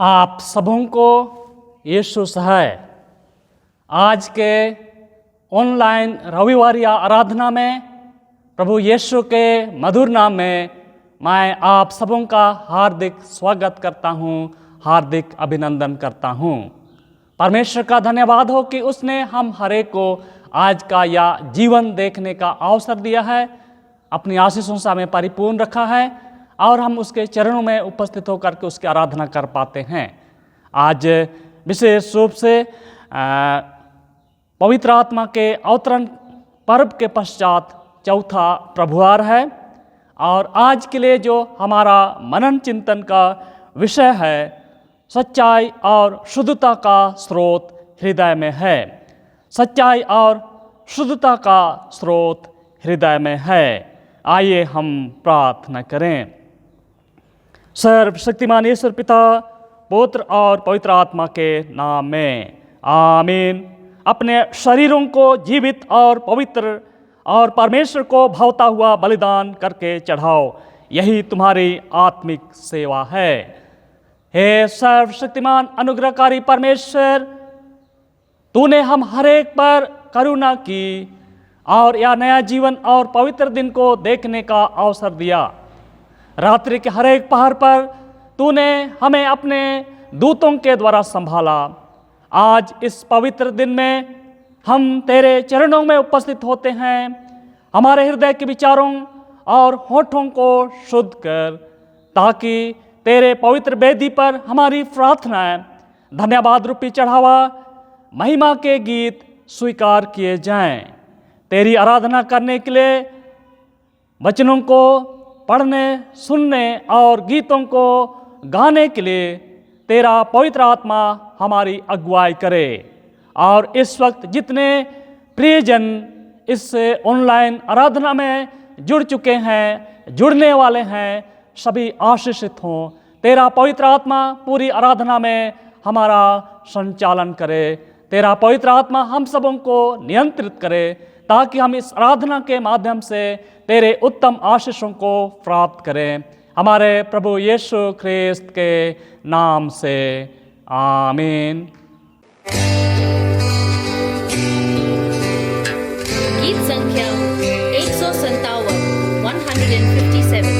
आप सबों को यीशु सहाय। आज के ऑनलाइन रविवारी आराधना में प्रभु यीशु के मधुर नाम में मैं आप सबों का हार्दिक स्वागत करता हूँ, हार्दिक अभिनंदन करता हूँ। परमेश्वर का धन्यवाद हो कि उसने हम हरेक को आज का यह जीवन देखने का अवसर दिया है, अपनी आशीषों से हमें परिपूर्ण रखा है और हम उसके चरणों में उपस्थित होकर के उसकी आराधना कर पाते हैं। आज विशेष रूप से पवित्र आत्मा के अवतरण पर्व के पश्चात चौथा प्रभुवार है और आज के लिए जो हमारा मनन चिंतन का विषय है, सच्चाई और शुद्धता का स्रोत हृदय में है। सच्चाई और शुद्धता का स्रोत हृदय में है। आइए हम प्रार्थना करें। सर्वशक्तिमान ईश्वर पिता, पुत्र और पवित्र आत्मा के नाम में आमीन। अपने शरीरों को जीवित और पवित्र और परमेश्वर को भावता हुआ बलिदान करके चढ़ाओ, यही तुम्हारी आत्मिक सेवा है। हे सर्वशक्तिमान अनुग्रहकारी परमेश्वर, तूने हम हरेक पर करुणा की और यह नया जीवन और पवित्र दिन को देखने का अवसर दिया। रात्रि के हरेक पहर पर तूने हमें अपने दूतों के द्वारा संभाला। आज इस पवित्र दिन में हम तेरे चरणों में उपस्थित होते हैं। हमारे हृदय के विचारों और होठों को शुद्ध कर, ताकि तेरे पवित्र वेदी पर हमारी प्रार्थनाएं, धन्यवाद रूपी चढ़ावा, महिमा के गीत स्वीकार किए जाएं। तेरी आराधना करने के लिए वचनों को पढ़ने, सुनने और गीतों को गाने के लिए तेरा पवित्र आत्मा हमारी अगुवाई करे। और इस वक्त जितने प्रियजन इस ऑनलाइन आराधना में जुड़ चुके हैं, जुड़ने वाले हैं, सभी आशीषित हों। तेरा पवित्र आत्मा पूरी आराधना में हमारा संचालन करे। तेरा पवित्र आत्मा हम सबों को नियंत्रित करे, ताकि हम इस आराधना के माध्यम से तेरे उत्तम आशीषों को प्राप्त करें। हमारे प्रभु यीशु ख्रिस्त के नाम से आमीन। गीत संख्या 157 157।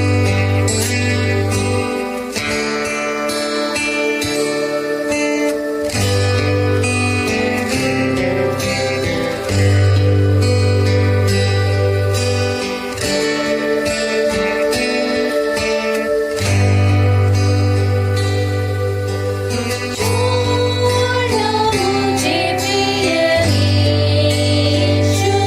मुझे प्रिय यीशु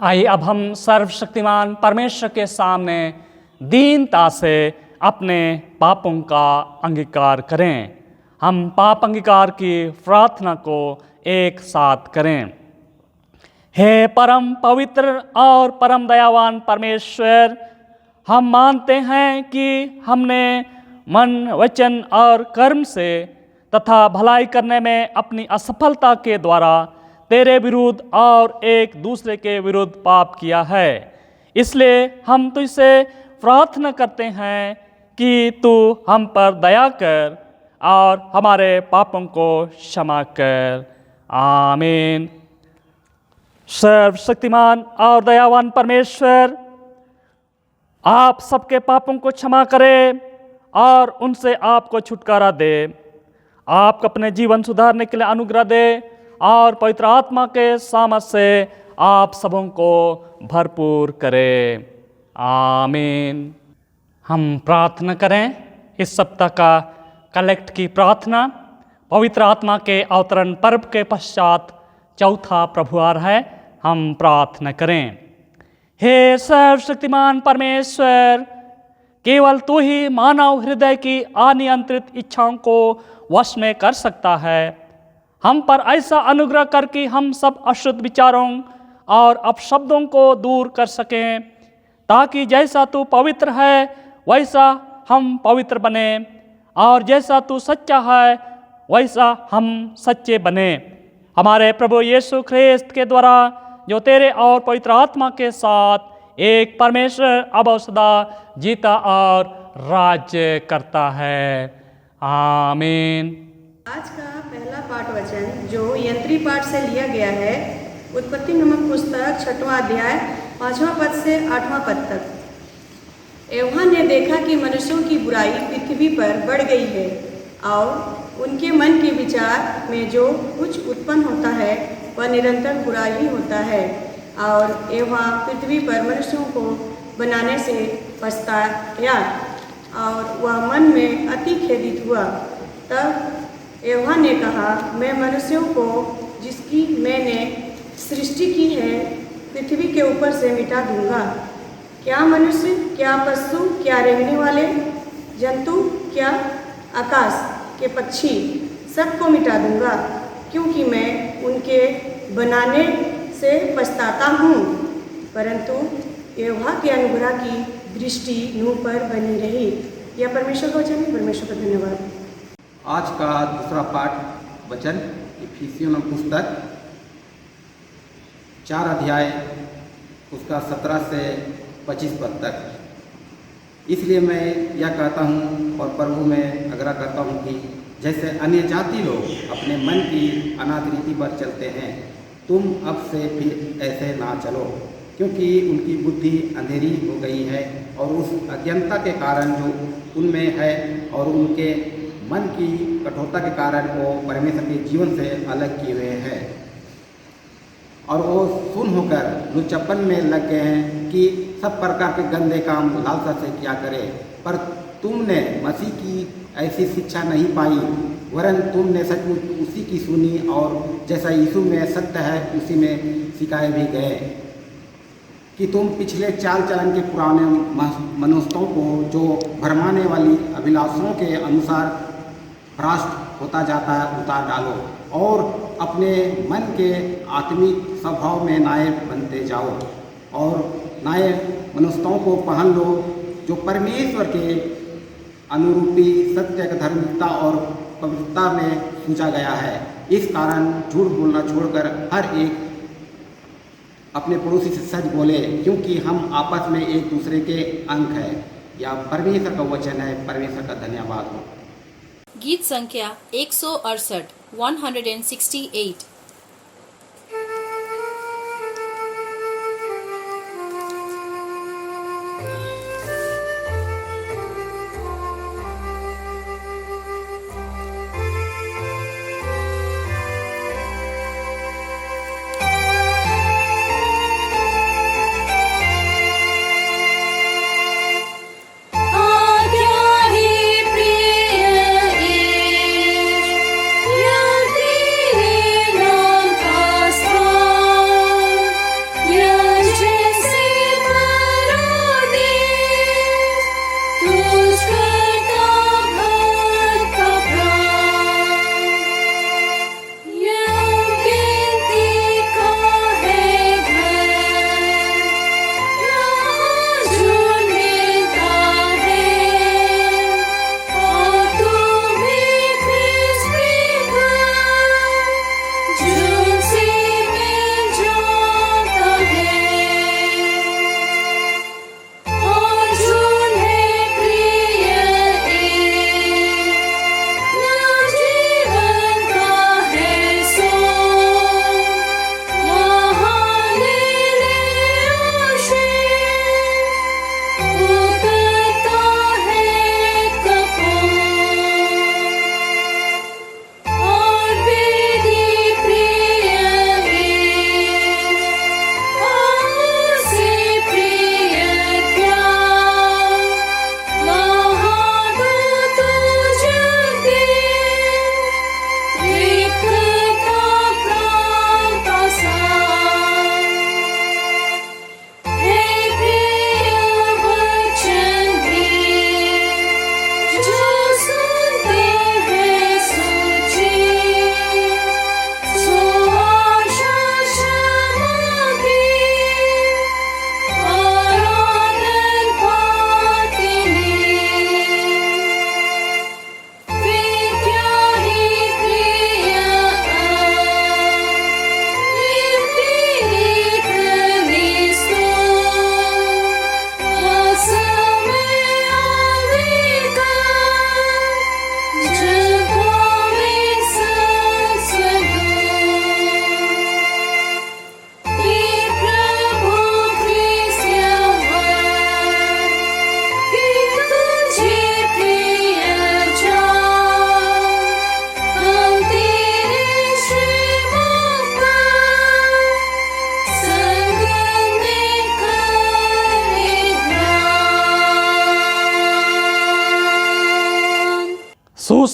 आइए अब हम सर्वशक्तिमान परमेश्वर के सामने दीनता से अपने पापों का अंगीकार करें। हम पाप अंगीकार की प्रार्थना को एक साथ करें। हे परम पवित्र और परम दयावान परमेश्वर, हम मानते हैं कि हमने मन, वचन और कर्म से तथा भलाई करने में अपनी असफलता के द्वारा तेरे विरुद्ध और एक दूसरे के विरुद्ध पाप किया है। इसलिए हम तुझसे प्रार्थना करते हैं कि तू हम पर दया कर और हमारे पापों को क्षमा कर। आमीन। सर्वशक्तिमान और दयावान परमेश्वर, आप सबके पापों को क्षमा करें और उनसे आपको छुटकारा दे। आप अपने जीवन सुधारने के लिए अनुग्रह दे और पवित्र आत्मा के सामर्थ से आप सबों को भरपूर करें। आमीन। हम प्रार्थना करें। इस सप्ताह का कलेक्ट की प्रार्थना पवित्र आत्मा के अवतरण पर्व के पश्चात चौथा प्रभुवार है। हम प्रार्थना करें। हे सर्वशक्तिमान परमेश्वर, केवल तू ही मानव हृदय की अनियंत्रित इच्छाओं को वश में कर सकता है। हम पर ऐसा अनुग्रह कर कि हम सब अशुद्ध विचारों और अपशब्दों को दूर कर सकें, ताकि जैसा तू पवित्र है वैसा हम पवित्र बने और जैसा तू सच्चा है वैसा हम सच्चे बने। हमारे प्रभु यीशु ख्रिस्त के द्वारा, जो तेरे और पवित्र आत्मा के साथ एक परमेश्वर अब और सदा जीता और राज्य करता है। आमीन। आज का पहला पाठ वचन जो यंत्री पाठ से लिया गया है, उत्पत्ति नामक पुस्तक 6वां अध्याय 5वां पद से 8वां पद तक। एवं ने देखा कि मनुष्यों की बुराई पृथ्वी पर बढ़ गई है और उनके मन के विचार में जो कुछ उत्पन्न होता है वह निरंतर बुरा ही होता है। और एवं पृथ्वी पर मनुष्यों को बनाने से पछताया और वह मन में अति खेदित हुआ। तब एवं ने कहा, मैं मनुष्यों को जिसकी मैंने सृष्टि की है पृथ्वी के ऊपर से मिटा दूंगा। क्या मनुष्य, क्या पशु, क्या रेंगने वाले जंतु, क्या आकाश के पक्षी, सबको मिटा दूंगा, क्योंकि मैं उनके बनाने से पछताता हूँ। परंतु यहोवा के अनुग्रह की दृष्टि नूह पर बनी रही। यह परमेश्वर का वचन है। परमेश्वर का धन्यवाद। आज का दूसरा पाठ वचन इफिसियों नामक पुस्तक 4 अध्याय उसका 17 से 25 पद तक। इसलिए मैं यह कहता हूँ और प्रभु में आग्रह करता हूँ कि जैसे अन्य जाति लोग अपने मन की अनाथ रीति पर चलते हैं, तुम अब से फिर ऐसे ना चलो, क्योंकि उनकी बुद्धि अंधेरी हो गई है और उस अज्ञानता के कारण जो उनमें है और उनके मन की कठोरता के कारण वो परमेश्वर के जीवन से अलग किए हुए हैं और वो सुन होकर लुचपन में लग गए हैं कि सब प्रकार के गंदे काम लालसा से क्या करें। पर तुमने मसीह की ऐसी शिक्षा नहीं पाई, वरन तुमने सचमुच उसी की सुनी और जैसा यीशु में सत्य है उसी में सिखाए भी गए कि तुम पिछले चाल चलन के पुराने मनुष्यों को जो भरमाने वाली अभिलाषाओं के अनुसार भ्रष्ट होता जाता है उतार डालो और अपने मन के आत्मिक स्वभाव में नए बनते जाओ और नए मनुष्यों को पहन लो जो परमेश्वर के अनुरूपी सत्य धार्मिकता और पवित्रता में सूझा गया है। इस कारण झूठ बोलना छोड़कर हर एक अपने पड़ोसी से सच बोले, क्योंकि हम आपस में एक दूसरे के अंग हैं। यह परमेश्वर का वचन है। परमेश्वर का धन्यवाद हो। गीत संख्या 168 168। या तेरे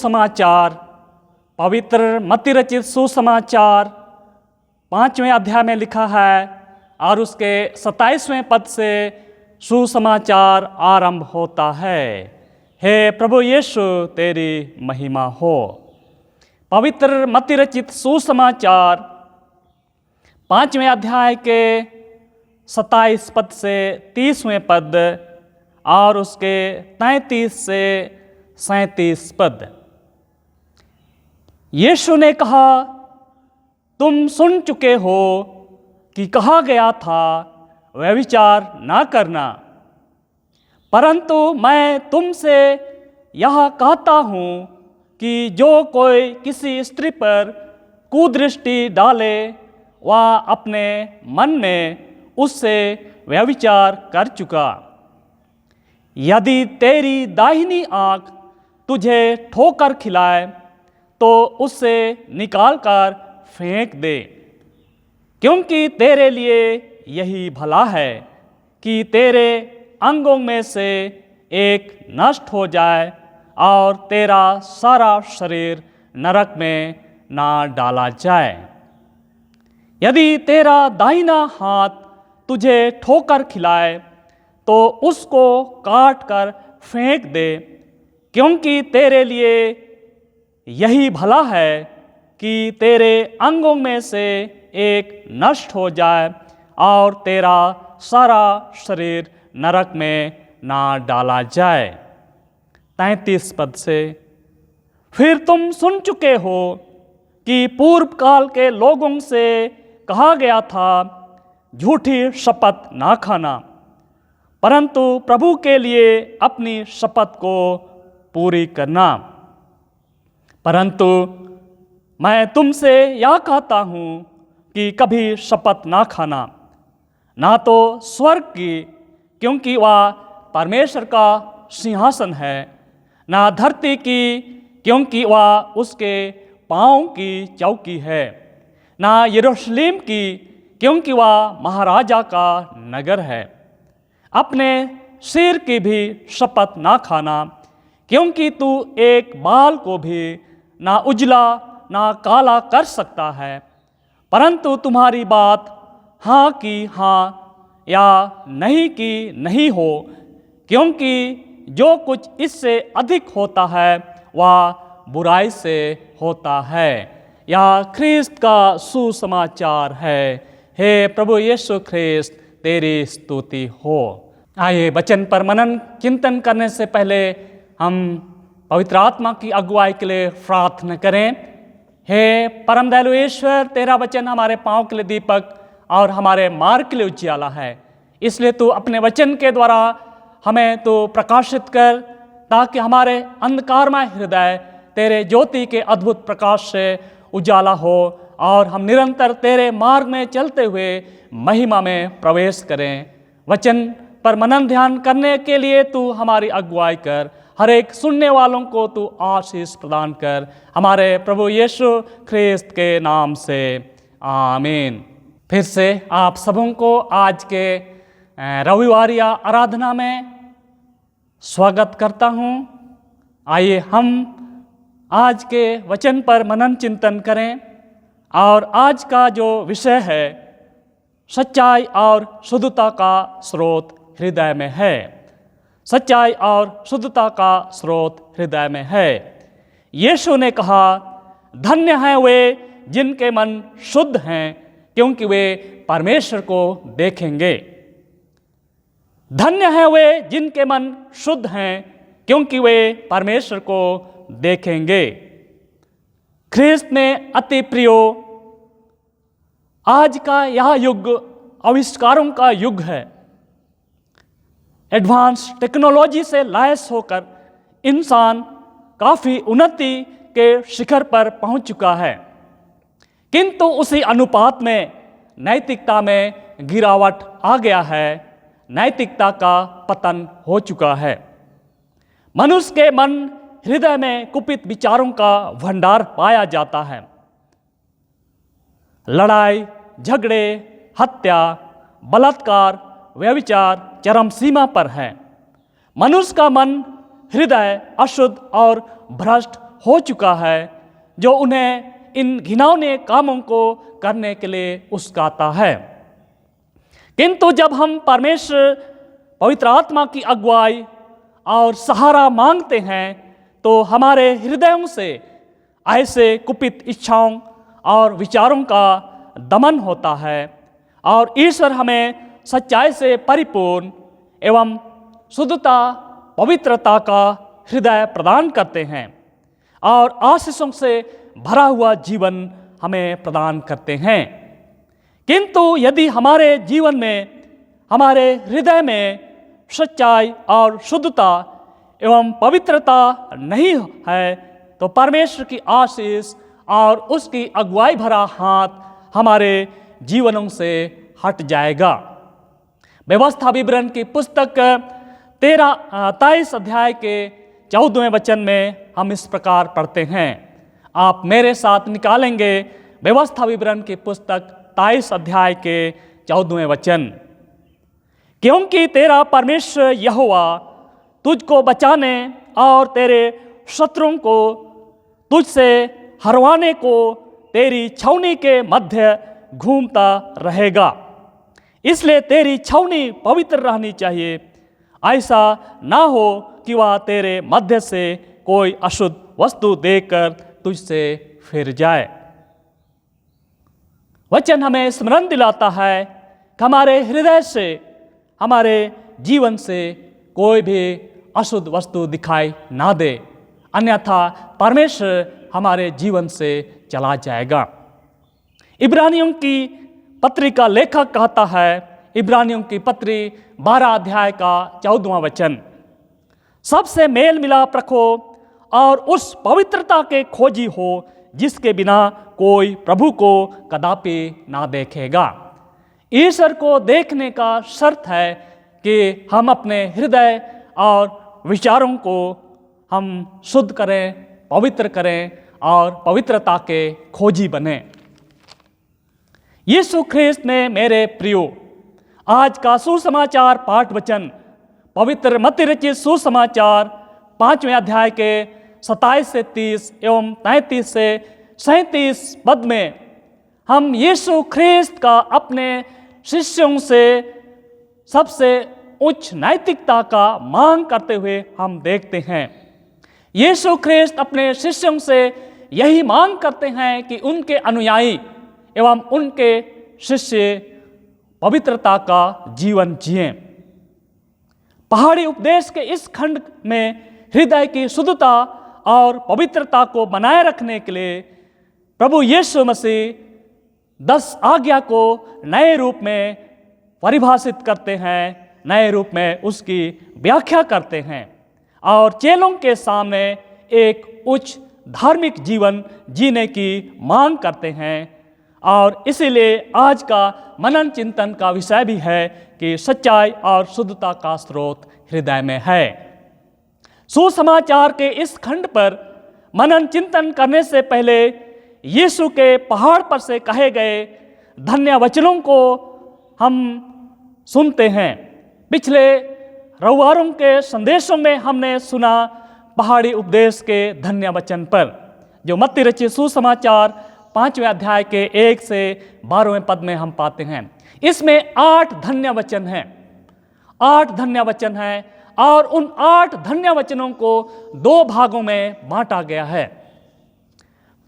सुसमाचार, पवित्र मत्ती रचित सुसमाचार 5वें अध्याय में लिखा है और उसके 27वें पद से सुसमाचार आरंभ होता है। हे प्रभु यीशु, तेरी महिमा हो। पवित्र मत्ती रचित सुसमाचार 5वें अध्याय के 27 पद से 30वें पद और उसके 33 से 37 पद। यीशु ने कहा, तुम सुन चुके हो कि कहा गया था, व्यभिचार ना करना, परंतु मैं तुमसे यह कहता हूँ कि जो कोई किसी स्त्री पर कुदृष्टि डाले वह अपने मन में उससे व्यभिचार कर चुका। यदि तेरी दाहिनी आँख तुझे ठोकर खिलाए तो उससे निकाल कर फेंक दे, क्योंकि तेरे लिए यही भला है कि तेरे अंगों में से एक नष्ट हो जाए और तेरा सारा शरीर नरक में ना डाला जाए। यदि तेरा दाहिना हाथ तुझे ठोकर खिलाए तो उसको काट कर फेंक दे, क्योंकि तेरे लिए यही भला है कि तेरे अंगों में से एक नष्ट हो जाए और तेरा सारा शरीर नरक में ना डाला जाए। 33 पद से, फिर तुम सुन चुके हो कि पूर्व काल के लोगों से कहा गया था, झूठी शपथ ना खाना, परंतु प्रभु के लिए अपनी शपथ को पूरी करना। परंतु मैं तुमसे यह कहता हूँ कि कभी शपथ ना खाना, ना तो स्वर्ग की, क्योंकि वह परमेश्वर का सिंहासन है, ना धरती की, क्योंकि वह उसके पाँव की चौकी है, ना यरूशलेम की, क्योंकि वह महाराजा का नगर है। अपने सिर की भी शपथ ना खाना, क्योंकि तू एक बाल को भी ना उजला ना काला कर सकता है, परंतु तुम्हारी बात हाँ की हाँ या नहीं की नहीं हो, क्योंकि जो कुछ इससे अधिक होता है वह बुराई से होता है। यह ख्रिस्त का सुसमाचार है। हे प्रभु यीशु ख्रिस्त, तेरी स्तुति हो। आइए वचन पर मनन चिंतन करने से पहले हम पवित्र आत्मा की अगुवाई के लिए प्रार्थना करें। हे परम दयालु ईश्वर, तेरा वचन हमारे पाँव के लिए दीपक और हमारे मार्ग के लिए उजियाला है, इसलिए तू अपने वचन के द्वारा हमें तो प्रकाशित कर, ताकि हमारे अंधकारमय हृदय तेरे ज्योति के अद्भुत प्रकाश से उजाला हो और हम निरंतर तेरे मार्ग में चलते हुए महिमा में प्रवेश करें। वचन पर मनन ध्यान करने के लिए तू हमारी अगुवाई कर, हर एक सुनने वालों को तू आशीष प्रदान कर, हमारे प्रभु यीशु ख्रिस्त के नाम से आमीन। फिर से आप सबों को आज के रविवारिया आराधना में स्वागत करता हूँ। आइए हम आज के वचन पर मनन चिंतन करें और आज का जो विषय है, सच्चाई और शुद्धता का स्रोत हृदय में है। सच्चाई और शुद्धता का स्रोत हृदय में है। यीशु ने कहा, धन्य हैं वे जिनके मन शुद्ध हैं, क्योंकि वे परमेश्वर को देखेंगे। धन्य हैं वे जिनके मन शुद्ध हैं, क्योंकि वे परमेश्वर को देखेंगे। ख्रिस्त में अति प्रियो, आज का यह युग आविष्कारों का युग है। एडवांस टेक्नोलॉजी से लैस होकर इंसान काफ़ी उन्नति के शिखर पर पहुंच चुका है, किंतु उसी अनुपात में नैतिकता में गिरावट आ गया है। नैतिकता का पतन हो चुका है। मनुष्य के मन हृदय में कुपित विचारों का भंडार पाया जाता है। लड़ाई झगड़े, हत्या, बलात्कार, व्यभिचार चरम सीमा पर है। मनुष्य का मन हृदय अशुद्ध और भ्रष्ट हो चुका है, जो उन्हें इन घिनौने कामों को करने के लिए उकसाता है। किंतु जब हम परमेश्वर पवित्र आत्मा की अगुवाई और सहारा मांगते हैं तो हमारे हृदयों से ऐसे कुपित इच्छाओं और विचारों का दमन होता है और ईश्वर हमें सच्चाई से परिपूर्ण एवं शुद्धता पवित्रता का हृदय प्रदान करते हैं और आशीषों से भरा हुआ जीवन हमें प्रदान करते हैं। किंतु यदि हमारे जीवन में, हमारे हृदय में सच्चाई और शुद्धता एवं पवित्रता नहीं है तो परमेश्वर की आशीष और उसकी अगुवाई भरा हाथ हमारे जीवनों से हट जाएगा। व्यवस्था विवरण की पुस्तक 23 अध्याय के 14वें वचन में हम इस प्रकार पढ़ते हैं। आप मेरे साथ निकालेंगे व्यवस्था विवरण की पुस्तक 23 अध्याय के 14वें वचन। क्योंकि तेरा परमेश्वर यहोवा तुझको बचाने और तेरे शत्रुओं को तुझसे हरवाने को तेरी छावनी के मध्य घूमता रहेगा। इसलिए तेरी छावनी पवित्र रहनी चाहिए, ऐसा ना हो कि वह तेरे मध्य से कोई अशुद्ध वस्तु देकर तुझसे फिर जाए। वचन हमें स्मरण दिलाता है कि हमारे हृदय से, हमारे जीवन से कोई भी अशुद्ध वस्तु दिखाई ना दे, अन्यथा परमेश्वर हमारे जीवन से चला जाएगा। इब्रानियों की पत्री का लेखक कहता है, इब्रानियों की पत्री 12 अध्याय का 14वां वचन, सबसे मेल मिलाप रखो और उस पवित्रता के खोजी हो जिसके बिना कोई प्रभु को कदापि ना देखेगा। ईश्वर को देखने का शर्त है कि हम अपने हृदय और विचारों को हम शुद्ध करें, पवित्र करें और पवित्रता के खोजी बने। यीशु ख्रिस्त में मेरे प्रियो, आज का सुसमाचार पाठ वचन पवित्र मत्ती रचित सुसमाचार 5वें अध्याय के 27 से 30 एवं 33 से 37 पद में हम यीशु ख्रिस्त का अपने शिष्यों से सबसे उच्च नैतिकता का मांग करते हुए हम देखते हैं। यीशु ख्रिस्त अपने शिष्यों से यही मांग करते हैं कि उनके अनुयायी एवं उनके शिष्य पवित्रता का जीवन जिएं। पहाड़ी उपदेश के इस खंड में हृदय की शुद्धता और पवित्रता को बनाए रखने के लिए प्रभु यीशु मसीह 10 आज्ञा को नए रूप में परिभाषित करते हैं, नए रूप में उसकी व्याख्या करते हैं और चेलों के सामने एक उच्च धार्मिक जीवन जीने की मांग करते हैं। और इसीलिए आज का मनन चिंतन का विषय भी है कि सच्चाई और शुद्धता का स्रोत हृदय में है। सुसमाचार के इस खंड पर मनन चिंतन करने से पहले यीशु के पहाड़ पर से कहे गए धन्य वचनों को हम सुनते हैं। पिछले रविवारों के संदेशों में हमने सुना पहाड़ी उपदेश के धन्य वचन पर, जो मत्ती रचित सुसमाचार 5वें अध्याय के 1 से 12वें पद में हम पाते हैं। इसमें 8 धन्य वचन हैं, 8 धन्य वचन हैं और उन 8 धन्य वचनों को 2 भागों में बांटा गया है।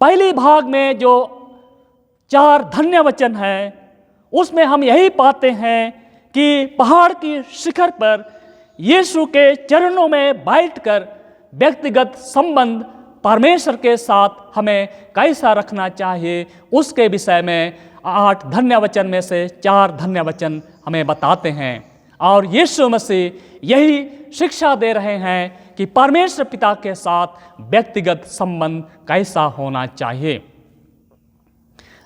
पहली भाग में जो 4 धन्य वचन हैं उसमें हम यही पाते हैं कि पहाड़ की शिखर पर यीशु के चरणों में बैठकर व्यक्तिगत संबंध परमेश्वर के साथ हमें कैसा रखना चाहिए, उसके विषय में 8 धन्य वचन में से 4 धन्य वचन हमें बताते हैं। और यीशु मसीह यही शिक्षा दे रहे हैं कि परमेश्वर पिता के साथ व्यक्तिगत संबंध कैसा होना चाहिए।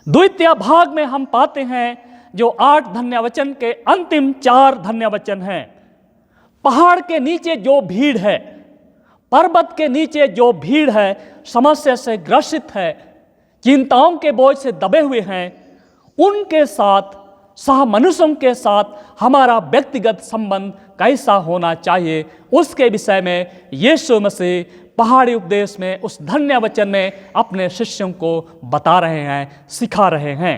द्वितीय भाग में हम पाते हैं जो 8 धन्य वचन के अंतिम 4 धन्य वचन हैं। पहाड़ के नीचे जो भीड़ है, पर्वत के नीचे जो भीड़ है, समस्या से ग्रसित है, चिंताओं के बोझ से दबे हुए हैं, उनके साथ, सह मनुष्यों के साथ हमारा व्यक्तिगत संबंध कैसा होना चाहिए, उसके विषय में यीशु मसीह पहाड़ी उपदेश में, उस धन्य वचन में अपने शिष्यों को बता रहे हैं, सिखा रहे हैं।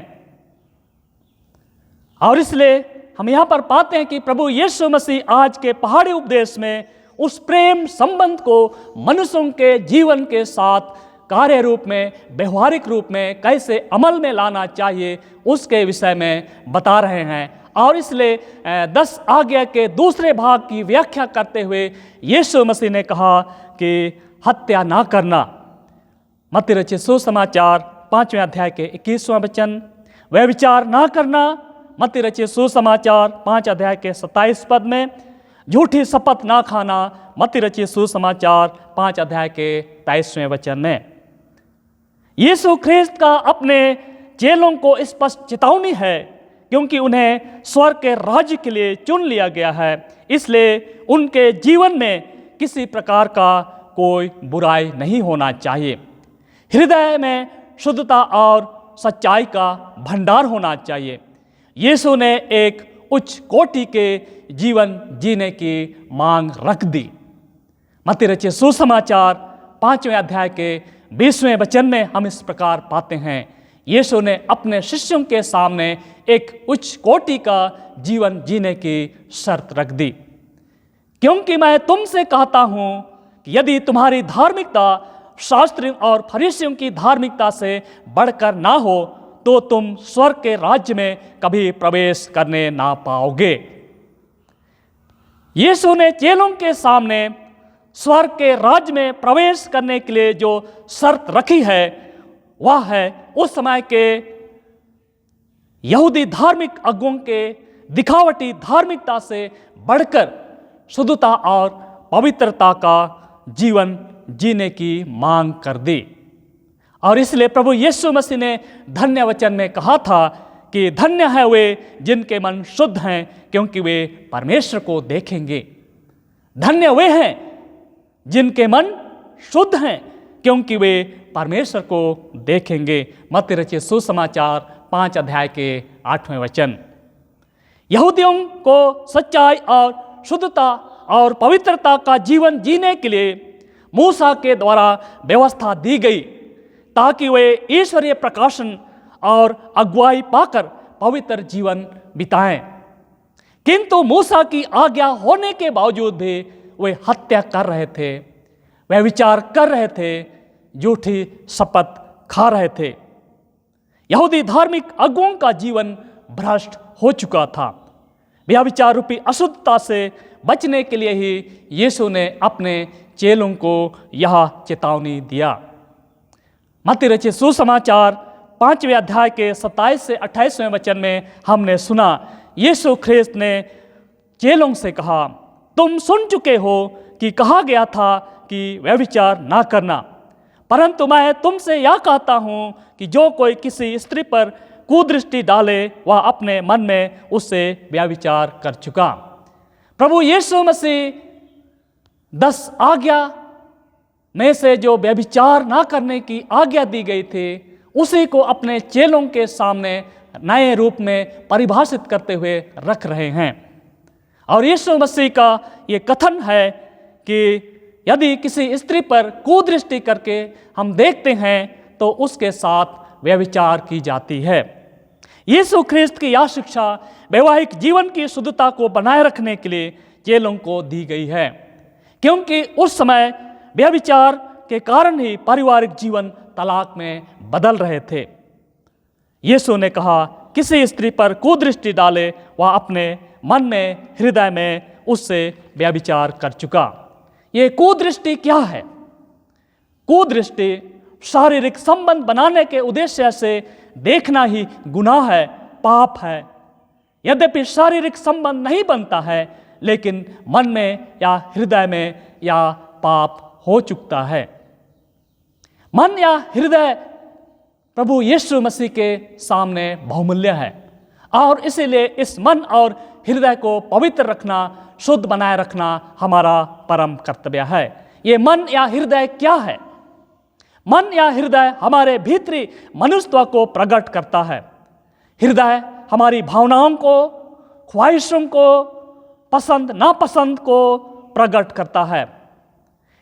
और इसलिए हम यहाँ पर पाते हैं कि प्रभु यीशु मसीह आज के पहाड़ी उपदेश में उस प्रेम संबंध को मनुष्यों के जीवन के साथ कार्य रूप में, व्यवहारिक रूप में कैसे अमल में लाना चाहिए, उसके विषय में बता रहे हैं। और इसलिए 10 आज्ञा के दूसरे भाग की व्याख्या करते हुए यीशु मसीह ने कहा कि हत्या ना करना। मत्ती रचित सुसमाचार 5वें अध्याय के 21वां वचन, व्यभिचार ना करना। मत्ती रचित सुसमाचार 5 अध्याय के 27 पद में, झूठी शपथ ना खाना। मत्ती रचित सुसमाचार 5 अध्याय के 23वें वचन में। यीशु ख्रिस्त का अपने चेलों को स्पष्ट चेतावनी है, क्योंकि उन्हें स्वर्ग के राज्य के लिए चुन लिया गया है। इसलिए उनके जीवन में किसी प्रकार का कोई बुराई नहीं होना चाहिए। हृदय में शुद्धता और सच्चाई का भंडार होना चाहिए। यीशु ने एक उच्च कोटि के जीवन जीने की मांग रख दी। मत्ती रचित सुसमाचार 5वें अध्याय के 20वें वचन में हम इस प्रकार पाते हैं, यीशु ने अपने शिष्यों के सामने एक उच्च कोटि का जीवन जीने की शर्त रख दी। क्योंकि मैं तुमसे कहता हूं कि यदि तुम्हारी धार्मिकता शास्त्रियों और फरीसियों की धार्मिकता से बढ़कर ना हो तो तुम स्वर्ग के राज्य में कभी प्रवेश करने ना पाओगे। यीशु ने चेलों के सामने स्वर्ग के राज्य में प्रवेश करने के लिए जो शर्त रखी है वह है उस समय के यहूदी धार्मिक अगुओं के दिखावटी धार्मिकता से बढ़कर शुद्धता और पवित्रता का जीवन जीने की मांग कर दी। और इसलिए प्रभु यीशु मसीह ने धन्य वचन में कहा था कि धन्य है वे जिनके मन शुद्ध हैं, क्योंकि वे परमेश्वर को देखेंगे। धन्य वे हैं जिनके मन शुद्ध हैं, क्योंकि वे परमेश्वर को देखेंगे। मत्ती रचित सुसमाचार 5 अध्याय के 8वें वचन। यहूदियों को सच्चाई और शुद्धता और पवित्रता का जीवन जीने के लिए मूसा के द्वारा व्यवस्था दी गई, ताकि वे ईश्वरीय प्रकाशन और अगुवाई पाकर पवित्र जीवन बिताएं। किंतु मूसा की आज्ञा होने के बावजूद भी वे हत्या कर रहे थे, व्यभिचार कर रहे थे, झूठी शपथ खा रहे थे। यहूदी धार्मिक अगुओं का जीवन भ्रष्ट हो चुका था। व्यभिचार रूपी अशुद्धता से बचने के लिए ही यीशु ने अपने चेलों को यह चेतावनी दिया। मत्ती रचित सुसमाचार 5वें अध्याय के 27 से 28वें वचन में हमने सुना, यीशु ख्रिस्त ने चेलों से कहा, तुम सुन चुके हो कि कहा गया था कि व्यभिचार ना करना, परंतु मैं तुमसे यह कहता हूं कि जो कोई किसी स्त्री पर कुदृष्टि डाले वह अपने मन में उससे व्यभिचार कर चुका। प्रभु यीशु मसीह 10 आज्ञा में से जो व्यभिचार ना करने की आज्ञा दी गई थी उसी को अपने चेलों के सामने नए रूप में परिभाषित करते हुए रख रहे हैं। और यीशु मसीह का ये कथन है कि यदि किसी स्त्री पर कुदृष्टि करके हम देखते हैं तो उसके साथ व्यभिचार की जाती है। यीशु ख्रिस्त की यह शिक्षा वैवाहिक जीवन की शुद्धता को बनाए रखने के लिए चेलों को दी गई है, क्योंकि उस समय व्यभिचार के कारण ही पारिवारिक जीवन तलाक में बदल रहे थे। यीशु ने कहा, किसी स्त्री पर कुदृष्टि डाले वह अपने मन में, हृदय में उससे व्यभिचार कर चुका। ये कुदृष्टि क्या है? कुदृष्टि शारीरिक संबंध बनाने के उद्देश्य से देखना ही गुनाह है, पाप है। यद्यपि शारीरिक संबंध नहीं बनता है, लेकिन मन में या हृदय में या पाप हो चुकता है। मन या हृदय प्रभु यीशु मसीह के सामने बहुमूल्य है, और इसीलिए इस मन और हृदय को पवित्र रखना, शुद्ध बनाए रखना हमारा परम कर्तव्य है। ये मन या हृदय क्या है? मन या हृदय हमारे भीतरी मनुष्यत्व को प्रकट करता है। हृदय हमारी भावनाओं को, ख्वाहिशों को, पसंद नापसंद को प्रकट करता है।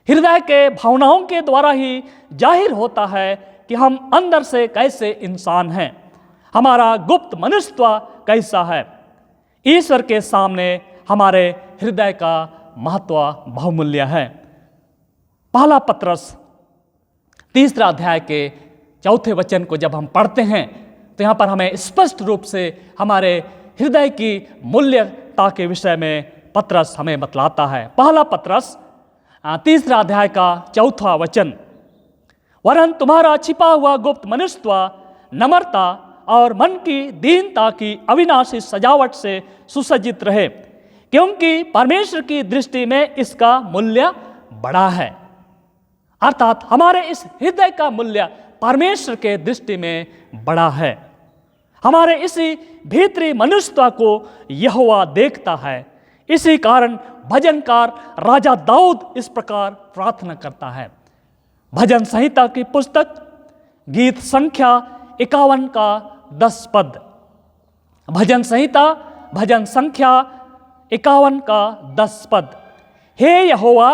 हृदय के भावनाओं के द्वारा ही जाहिर होता है कि हम अंदर से कैसे इंसान हैं, हमारा गुप्त मनुष्यत्व कैसा है। ईश्वर के सामने हमारे हृदय का महत्व बहुमूल्य है। पहला पत्रस 3 अध्याय के 4 वचन को जब हम पढ़ते हैं तो यहाँ पर हमें स्पष्ट रूप से हमारे हृदय की मूल्यता के विषय में पत्रस हमें बतलाता है। पहला पत्रस 3 अध्याय का 4 वचन, वरन तुम्हारा छिपा हुआ गुप्त मनुष्यत्व नम्रता और मन की दीनता की अविनाशी सजावट से सुसज्जित रहे, क्योंकि परमेश्वर की दृष्टि में इसका मूल्य बड़ा है। अर्थात हमारे इस हृदय का मूल्य परमेश्वर के दृष्टि में बड़ा है। हमारे इसी भीतरी मनुष्यता को यहोवा देखता है। इसी कारण भजनकार राजा दाऊद इस प्रकार प्रार्थना करता है। भजन संहिता की पुस्तक गीत संख्या 51 का 10 पद। भजन संहिता भजन संख्या 51 का 10 पद। हे यहोवा,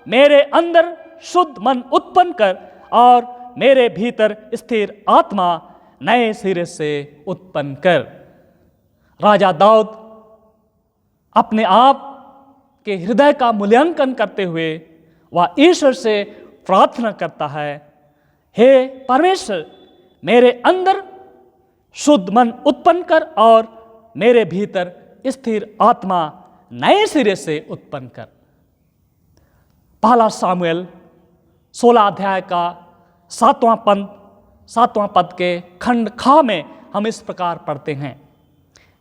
मेरे अंदर शुद्ध मन उत्पन्न कर और मेरे भीतर स्थिर आत्मा नए सिरे से उत्पन्न कर। राजा दाऊद अपने आप के हृदय का मूल्यांकन करते हुए वह ईश्वर से प्रार्थना करता है, हे परमेश्वर, मेरे अंदर शुद्ध मन उत्पन्न कर और मेरे भीतर स्थिर आत्मा नए सिरे से उत्पन्न कर। पहला सामुएल 16 अध्याय का 7वां पद के खंड खा में हम इस प्रकार पढ़ते हैं,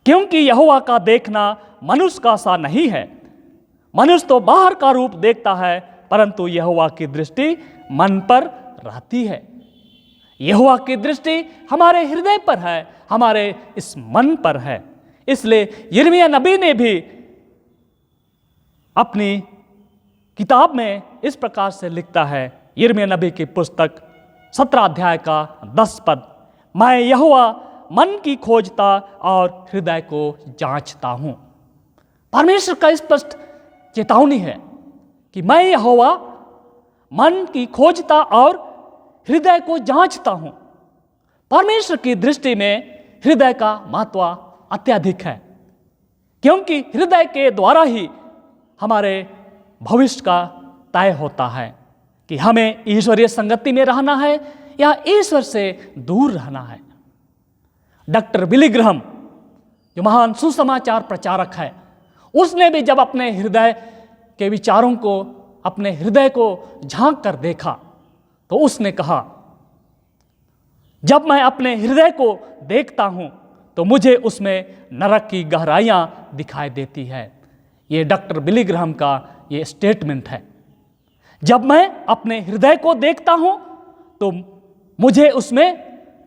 क्योंकि यहोवा का देखना मनुष्य का सा नहीं है। मनुष्य तो बाहर का रूप देखता है, परंतु यहोवा की दृष्टि मन पर रहती है। यहोवा की दृष्टि हमारे हृदय पर है, हमारे इस मन पर है। इसलिए यिर्मयाह नबी ने भी अपनी किताब में इस प्रकार से लिखता है। यिर्मयाह नबी की पुस्तक 17 अध्याय का 10 पद, मैं यहोवा मन की खोजता और हृदय को जांचता हूं। परमेश्वर का स्पष्ट चेतावनी है कि मैं यहोवा मन की खोजता और हृदय को जांचता हूं। परमेश्वर की दृष्टि में हृदय का महत्व अत्यधिक है, क्योंकि हृदय के द्वारा ही हमारे भविष्य का तय होता है कि हमें ईश्वरीय संगति में रहना है या ईश्वर से दूर रहना है। डॉक्टर बिली ग्रहम, जो महान सुसमाचार प्रचारक है, उसने भी जब अपने हृदय के विचारों को, अपने हृदय को झांक कर देखा तो उसने कहा, जब मैं अपने हृदय को देखता हूं तो मुझे उसमें नरक की गहराइयां दिखाई देती है। ये डॉक्टर बिली ग्रहम का ये स्टेटमेंट है। जब मैं अपने हृदय को देखता हूं तो मुझे उसमें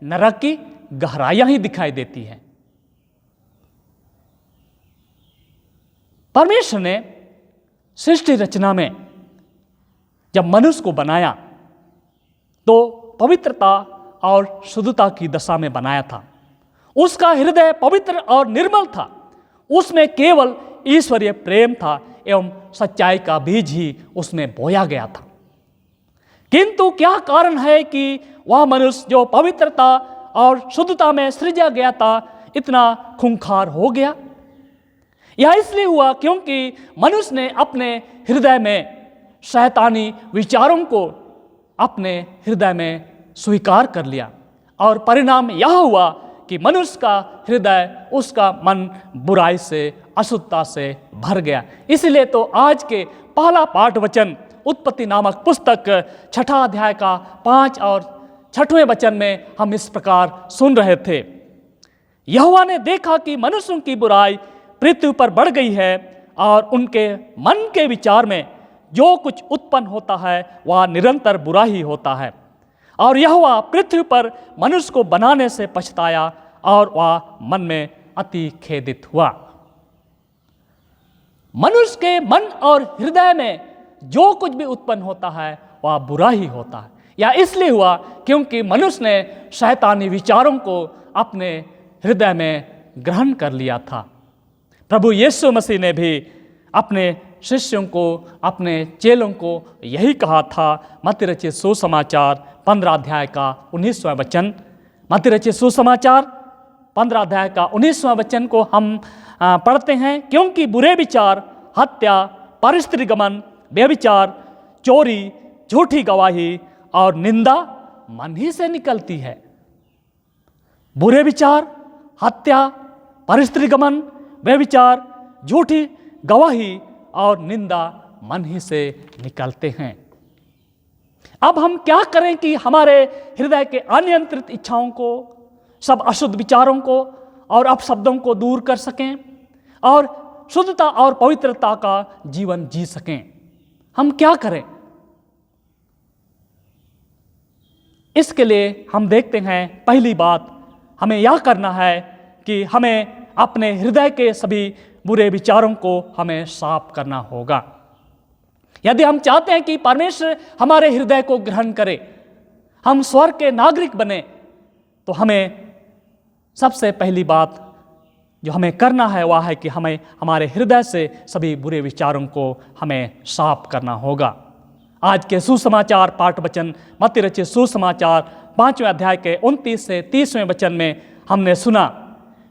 नरक की गहराइयां ही दिखाई देती हैं। परमेश्वर ने सृष्टि रचना में जब मनुष्य को बनाया तो पवित्रता और शुद्धता की दशा में बनाया था। उसका हृदय पवित्र और निर्मल था। उसमें केवल ईश्वरीय प्रेम था एवं सच्चाई का बीज ही उसमें बोया गया था। किंतु क्या कारण है कि वह मनुष्य जो पवित्रता और शुद्धता में सृजा गया था इतना खूंखार हो गया? यह इसलिए हुआ क्योंकि मनुष्य ने अपने हृदय में शैतानी विचारों को अपने हृदय में स्वीकार कर लिया और परिणाम यह हुआ कि मनुष्य का हृदय, उसका मन बुराई से, अशुद्धता से भर गया। इसलिए तो आज के पहला पाठ वचन उत्पत्ति नामक पुस्तक 6 अध्याय का 5 और 6वें वचन में हम इस प्रकार सुन रहे थे, यहोवा ने देखा कि मनुष्यों की बुराई पृथ्वी पर बढ़ गई है और उनके मन के विचार में जो कुछ उत्पन्न होता है वह निरंतर बुरा ही होता है। और यहोवा पृथ्वी पर मनुष्य को बनाने से पछताया और वह मन में अति खेदित हुआ। मनुष्य के मन और हृदय में जो कुछ भी उत्पन्न होता है वह बुरा ही होता है। या इसलिए हुआ क्योंकि मनुष्य ने शैतानी विचारों को अपने हृदय में ग्रहण कर लिया था। प्रभु यीशु मसीह ने भी अपने शिष्यों को, अपने चेलों को यही कहा था। मत्ती रचित सुसमाचार 15 अध्याय का 19वां वचन, मत्ती रचित सुसमाचार 15 अध्याय का 19वां वचन को हम पढ़ते हैं, क्योंकि बुरे विचार, हत्या, परस्त्रीगमन, व्यभिचार, चोरी, झूठी गवाही और निंदा मन ही से निकलती है। बुरे विचार, हत्या, परस्त्रीगमन, व्यभिचार, झूठी गवाही और निंदा मन ही से निकलते हैं। अब हम क्या करें कि हमारे हृदय के अनियंत्रित इच्छाओं को, सब अशुद्ध विचारों को और अपशब्दों को दूर कर सकें और शुद्धता और पवित्रता का जीवन जी सकें? हम क्या करें? इसके लिए हम देखते हैं, पहली बात हमें यह करना है कि हमें अपने हृदय के सभी बुरे विचारों को हमें साफ करना होगा। यदि हम चाहते हैं कि परमेश्वर हमारे हृदय को ग्रहण करे, हम स्वर्ग के नागरिक बने, तो हमें सबसे पहली बात जो हमें करना है वह है कि हमें हमारे हृदय से सभी बुरे विचारों को हमें साफ करना होगा। आज के सुसमाचार पाठ वचन मत्ती रचित सुसमाचार 5वें अध्याय के 29 से 30वें वचन में हमने सुना,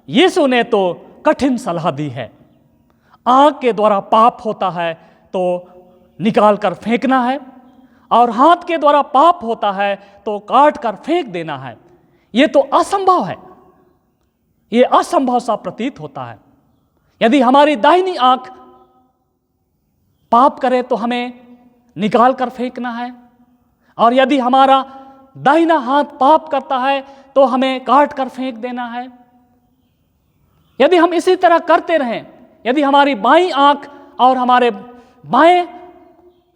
यीशु ने तो कठिन सलाह दी है। आँख के द्वारा पाप होता है तो निकाल कर फेंकना है, और हाथ के द्वारा पाप होता है तो काट कर फेंक देना है। ये तो असंभव है, ये असंभव सा प्रतीत होता है। यदि हमारी दाहिनी आंख पाप करे तो हमें निकाल कर फेंकना है, और यदि हमारा दाहिना हाथ पाप करता है तो हमें काट कर फेंक देना है। यदि हम इसी तरह करते रहें, यदि हमारी बाईं आंख और हमारे बाएं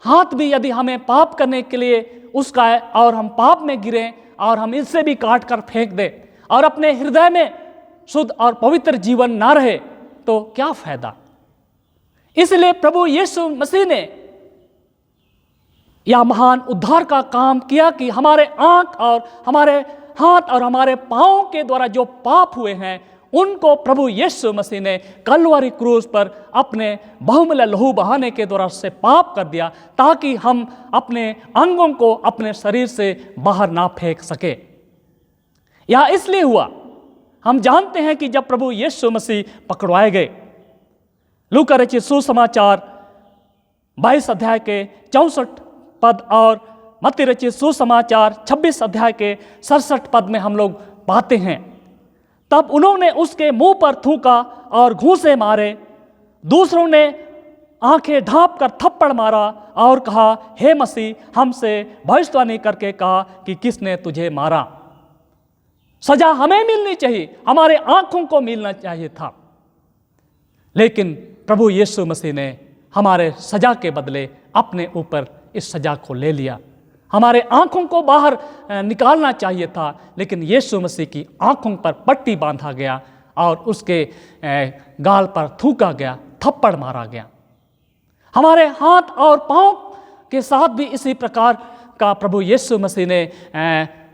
हाथ भी यदि हमें पाप करने के लिए उसका है और हम पाप में गिरें और हम इससे भी काट कर फेंक दें और अपने हृदय में शुद्ध और पवित्र जीवन ना रहे, तो क्या फायदा? इसलिए प्रभु यीशु मसीह ने यह महान उद्धार का काम किया कि हमारे आंख और हमारे हाथ और हमारे पांव के द्वारा जो पाप हुए हैं उनको प्रभु यीशु मसीह ने कलवरी क्रूस पर अपने बहुमूल्य लहू बहाने के द्वारा से पाप कर दिया, ताकि हम अपने अंगों को अपने शरीर से बाहर ना फेंक सके। यह इसलिए हुआ, हम जानते हैं कि जब प्रभु यीशु मसीह पकड़वाए गए, लूका रचित सुसमाचार 22 अध्याय के 64 पद और मत्ती रचित सुसमाचार 26 अध्याय के 67 पद में हम लोग पाते हैं, तब उन्होंने उसके मुंह पर थूका और घूंसे मारे। दूसरों ने आंखें ढांप कर थप्पड़ मारा और कहा, हे मसीह, हमसे भविष्यवाणी करके कहा कि किसने तुझे मारा। सजा हमें मिलनी चाहिए, हमारे आंखों को मिलना चाहिए था, लेकिन प्रभु यीशु मसीह ने हमारे सजा के बदले अपने ऊपर इस सजा को ले लिया। हमारे आंखों को बाहर निकालना चाहिए था, लेकिन यीशु मसीह की आंखों पर पट्टी बांधा गया और उसके गाल पर थूका गया, थप्पड़ मारा गया। हमारे हाथ और पांव के साथ भी इसी प्रकार का प्रभु यीशु मसीह ने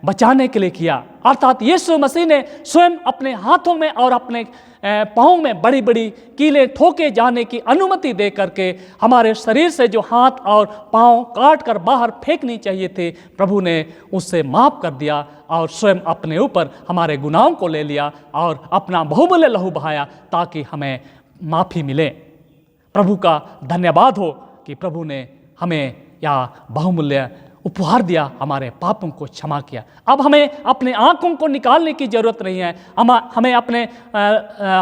बचाने के लिए किया, अर्थात यीशु मसीह ने स्वयं अपने हाथों में और अपने पाँव में बड़ी बड़ी कीलें ठोके जाने की अनुमति दे करके हमारे शरीर से जो हाथ और पाँव काट कर बाहर फेंकनी चाहिए थे, प्रभु ने उससे माफ़ कर दिया और स्वयं अपने ऊपर हमारे गुनाहों को ले लिया और अपना बहुमूल्य लहू बहाया ताकि हमें माफ़ी मिले। प्रभु का धन्यवाद हो कि प्रभु ने हमें यह बहुमूल्य उपहार दिया, हमारे पापों को क्षमा किया। अब हमें अपने आँखों को निकालने की ज़रूरत नहीं है, हमें अपने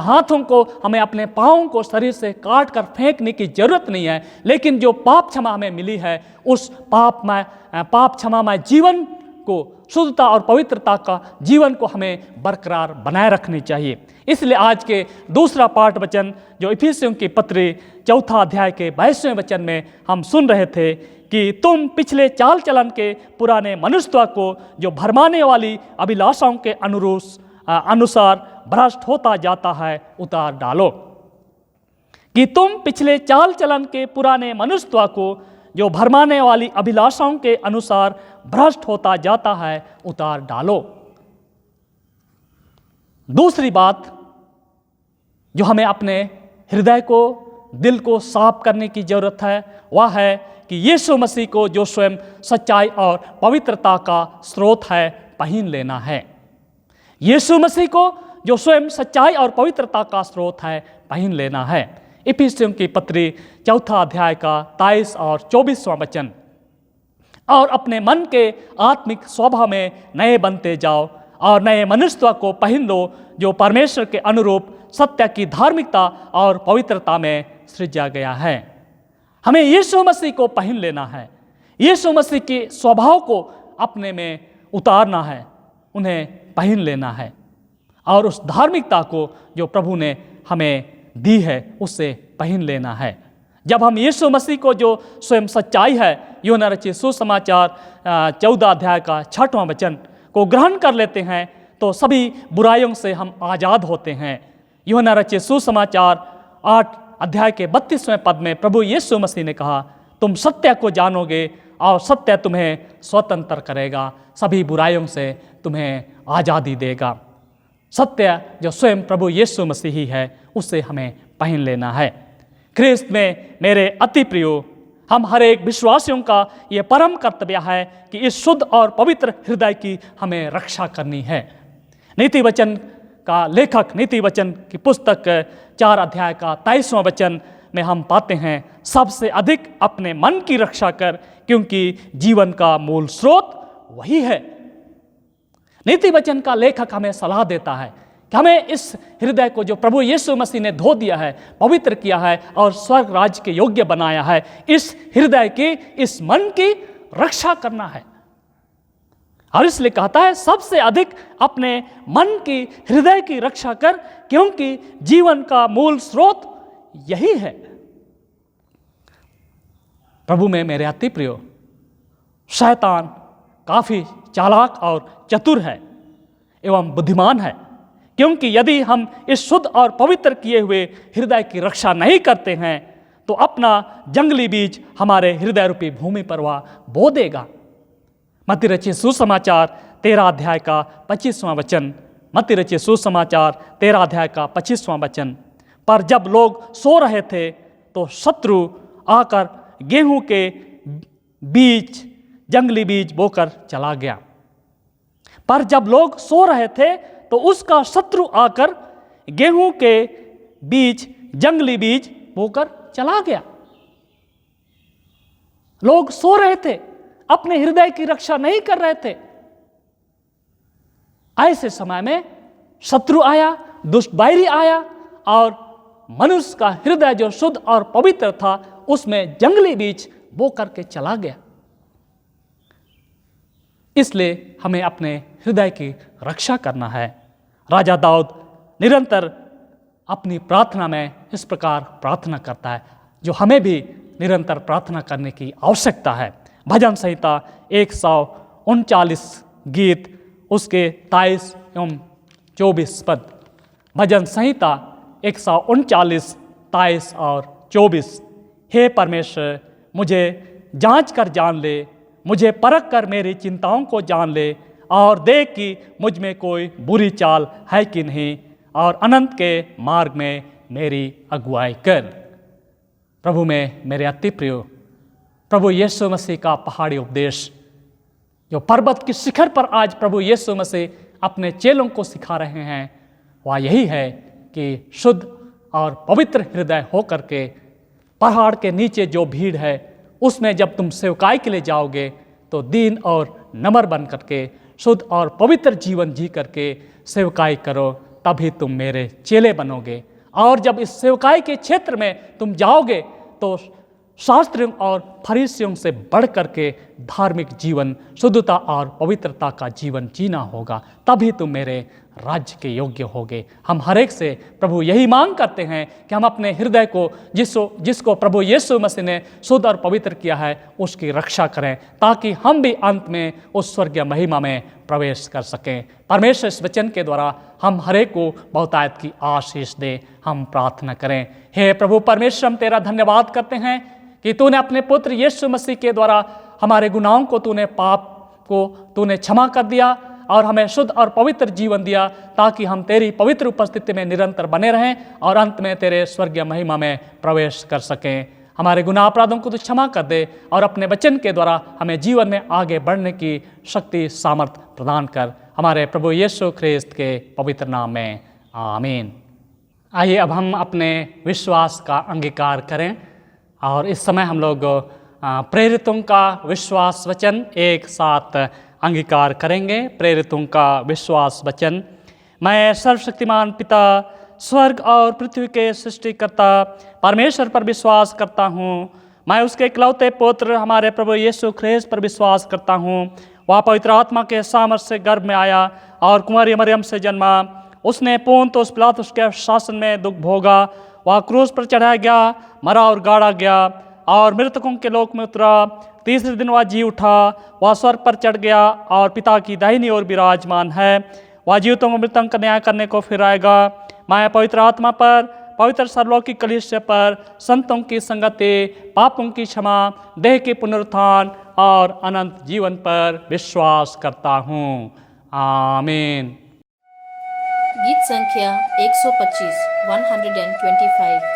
हाथों को, हमें अपने पाँवों को शरीर से काट कर फेंकने की ज़रूरत नहीं है, लेकिन जो पाप क्षमा हमें मिली है उस पाप क्षमामय जीवन को, शुद्धता और पवित्रता का जीवन को हमें बरकरार बनाए रखनी चाहिए। इसलिए आज के दूसरा पाठ वचन जो इफिसियों की पत्री 4 अध्याय के 22वें वचन में हम सुन रहे थे कि तुम पिछले चाल चलन के पुराने मनुष्यत्व को जो भरमाने वाली अभिलाषाओं के अनुसार भ्रष्ट होता जाता है उतार डालो। कि तुम पिछले चाल चलन के पुराने मनुष्यत्व को जो भरमाने वाली अभिलाषाओं के अनुसार भ्रष्ट होता जाता है उतार डालो। दूसरी बात जो हमें अपने हृदय को दिल को साफ करने की जरूरत है वह है कि यीशु मसीह को जो स्वयं सच्चाई और पवित्रता का स्रोत है पहन लेना है। यीशु मसीह को जो स्वयं सच्चाई और पवित्रता का स्रोत है पहन लेना है। इफिसियों की पत्री 4 अध्याय का 23 और 24वां वचन, और अपने मन के आत्मिक स्वभाव में नए बनते जाओ और नए मनुष्यत्व को पहन लो जो परमेश्वर के अनुरूप सत्य की धार्मिकता और पवित्रता में सृजा गया है। हमें यीशु मसीह को पहन लेना है, यीशु मसीह के स्वभाव को अपने में उतारना है, उन्हें पहन लेना है और उस धार्मिकता को जो प्रभु ने हमें दी है उससे पहन लेना है। जब हम यीशु मसीह को जो स्वयं सच्चाई है, यूहन्ना रचित सुसमाचार 14 अध्याय का 6वां वचन को ग्रहण कर लेते हैं तो सभी बुराइयों से हम आज़ाद होते हैं। यूहन्ना रचित सुसमाचार 8 अध्याय के 32वें पद में प्रभु यीशु मसीह ने कहा, तुम सत्य को जानोगे और सत्य तुम्हें स्वतंत्र करेगा, सभी बुराइयों से तुम्हें आज़ादी देगा। सत्य जो स्वयं प्रभु यीशु मसीह ही है उससे हमें पहन लेना है। ख्रिस्त में मेरे अति प्रियो, हम हर एक विश्वासियों का ये परम कर्तव्य है कि इस शुद्ध और पवित्र हृदय की हमें रक्षा करनी है। नीति वचन का लेखक नीति वचन की पुस्तक 4 अध्याय का 23वां वचन में हम पाते हैं, सबसे अधिक अपने मन की रक्षा कर क्योंकि जीवन का मूल स्रोत वही है। नीति वचन का लेखक हमें सलाह देता है कि हमें इस हृदय को जो प्रभु यीशु मसीह ने धो दिया है, पवित्र किया है और स्वर्ग राज्य के योग्य बनाया है, इस हृदय की, इस मन की रक्षा करना है। और इसलिए कहता है सबसे अधिक अपने मन की, हृदय की रक्षा कर क्योंकि जीवन का मूल स्रोत यही है। प्रभु में मेरे अति प्रियो, शैतान काफी चालाक और चतुर है एवं बुद्धिमान है, क्योंकि यदि हम इस शुद्ध और पवित्र किए हुए हृदय की रक्षा नहीं करते हैं तो अपना जंगली बीज हमारे हृदय रूपी भूमि पर वह बो देगा। मत्ती रचित सुसमाचार 13 अध्याय का 25वां वचन, मत्ती रचित सुसमाचार 13 अध्याय का 25वां वचन, पर जब लोग सो रहे थे तो शत्रु आकर गेहूं के बीज, जंगली बीज बोकर चला गया। पर जब लोग सो रहे थे तो उसका शत्रु आकर गेहूं के बीज, जंगली बीज बोकर चला गया। लोग सो रहे थे, अपने हृदय की रक्षा नहीं कर रहे थे। ऐसे समय में शत्रु आया, दुष्ट बैरी आया और मनुष्य का हृदय जो शुद्ध और पवित्र था उसमें जंगली बीज बो करके चला गया। इसलिए हमें अपने हृदय की रक्षा करना है। राजा दाऊद निरंतर अपनी प्रार्थना में इस प्रकार प्रार्थना करता है, जो हमें भी निरंतर प्रार्थना करने की आवश्यकता है। भजन संहिता 139 गीत उसके 23 एवं 24 पद। भजन संहिता 139, 23 और 24। हे परमेश्वर, मुझे जांच कर जान ले, मुझे परख कर मेरी चिंताओं को जान ले और देख कि मुझ में कोई बुरी चाल है कि नहीं, और अनंत के मार्ग में मेरी अगुवाई कर। प्रभु में मेरे अति प्रियो, प्रभु यीशु मसीह का पहाड़ी उपदेश जो पर्वत की शिखर पर आज प्रभु यीशु मसीह अपने चेलों को सिखा रहे हैं, वह यही है कि शुद्ध और पवित्र हृदय होकर के पहाड़ के नीचे जो भीड़ है उसमें जब तुम सेवकाई के लिए जाओगे तो दीन और नम्र बन करके शुद्ध और पवित्र जीवन जी करके सेवकाई करो, तभी तुम मेरे चेले बनोगे। और जब इस सेवकाई के क्षेत्र में तुम जाओगे तो शास्त्रियों और फरीसियों से बढ़ करके धार्मिक जीवन, शुद्धता और पवित्रता का जीवन जीना होगा, तभी तुम मेरे राज्य के योग्य होगे। हम हर एक से प्रभु यही मांग करते हैं कि हम अपने हृदय को जिसको प्रभु यीशु मसीह ने शुद्ध और पवित्र किया है उसकी रक्षा करें, ताकि हम भी अंत में उस स्वर्गीय महिमा में प्रवेश कर सकें। परमेश्वर इस वचन के द्वारा हम हर एक को बहुतायत की आशीष दे। हम प्रार्थना करें। हे प्रभु परमेश्वर, हम तेरा धन्यवाद करते हैं कि तूने अपने पुत्र यीशु मसीह के द्वारा हमारे गुनाहों को, पाप को तूने क्षमा कर दिया और हमें शुद्ध और पवित्र जीवन दिया, ताकि हम तेरी पवित्र उपस्थिति में निरंतर बने रहें और अंत में तेरे स्वर्गीय महिमा में प्रवेश कर सकें। हमारे गुनाह अपराधों को तो क्षमा कर दे और अपने वचन के द्वारा हमें जीवन में आगे बढ़ने की शक्ति सामर्थ्य प्रदान कर। हमारे प्रभु यीशु ख्रिस्त के पवित्र नाम में आमीन। आइए अब हम अपने विश्वास का अंगीकार करें और इस समय हम लोग प्रेरितों का विश्वास वचन एक साथ अंगीकार करेंगे। प्रेरितों का विश्वास वचन। मैं सर्वशक्तिमान पिता, स्वर्ग और पृथ्वी के सृष्टिकर्ता परमेश्वर पर विश्वास करता हूँ। मैं उसके इकलौते पुत्र हमारे प्रभु यीशु ख्रिस्त पर विश्वास करता हूँ। वह पवित्र आत्मा के सामर्थ से गर्भ में आया और कुंवारी मरियम से जन्मा। उसने पोंतुस पिलातुस के शासन में दुख भोगा। वह क्रूस पर चढ़ाया गया, मरा और गाड़ा गया और मृतकों के लोक में उतरा। तीसरे दिन वह जी उठा। वह स्वर्ग पर चढ़ गया और पिता की दाहिनी ओर विराजमान है। वह जीवितों को मृतकों का न्याय करने को फिर आएगा। मैं पवित्र आत्मा पर, पवित्र सर्वलौकिक कलीसिया पर, संतों की संगति, पापों की क्षमा, देह के पुनरुत्थान और अनंत जीवन पर विश्वास करता हूँ। आमीन। गीत संख्या 125 125।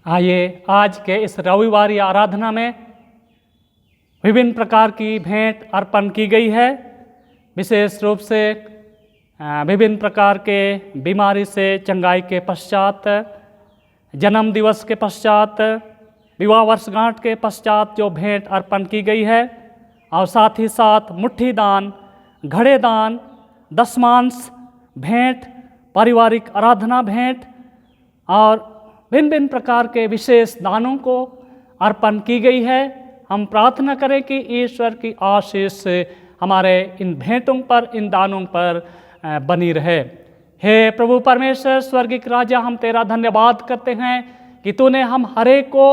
आइए आज के इस रविवारी आराधना में विभिन्न प्रकार की भेंट अर्पण की गई है। विशेष रूप से विभिन्न प्रकार के बीमारी से चंगाई के पश्चात, जन्म दिवस के पश्चात, विवाह वर्षगांठ के पश्चात जो भेंट अर्पण की गई है, और साथ ही साथ मुट्ठी दान, घड़े दान, दशमांश भेंट, पारिवारिक आराधना भेंट और भिन्न भिन्न प्रकार के विशेष दानों को अर्पण की गई है। हम प्रार्थना करें कि ईश्वर की आशीष हमारे इन भेंटों पर, इन दानों पर बनी रहे। हे प्रभु परमेश्वर स्वर्गिक राजा, हम तेरा धन्यवाद करते हैं कि तूने हम हरेक को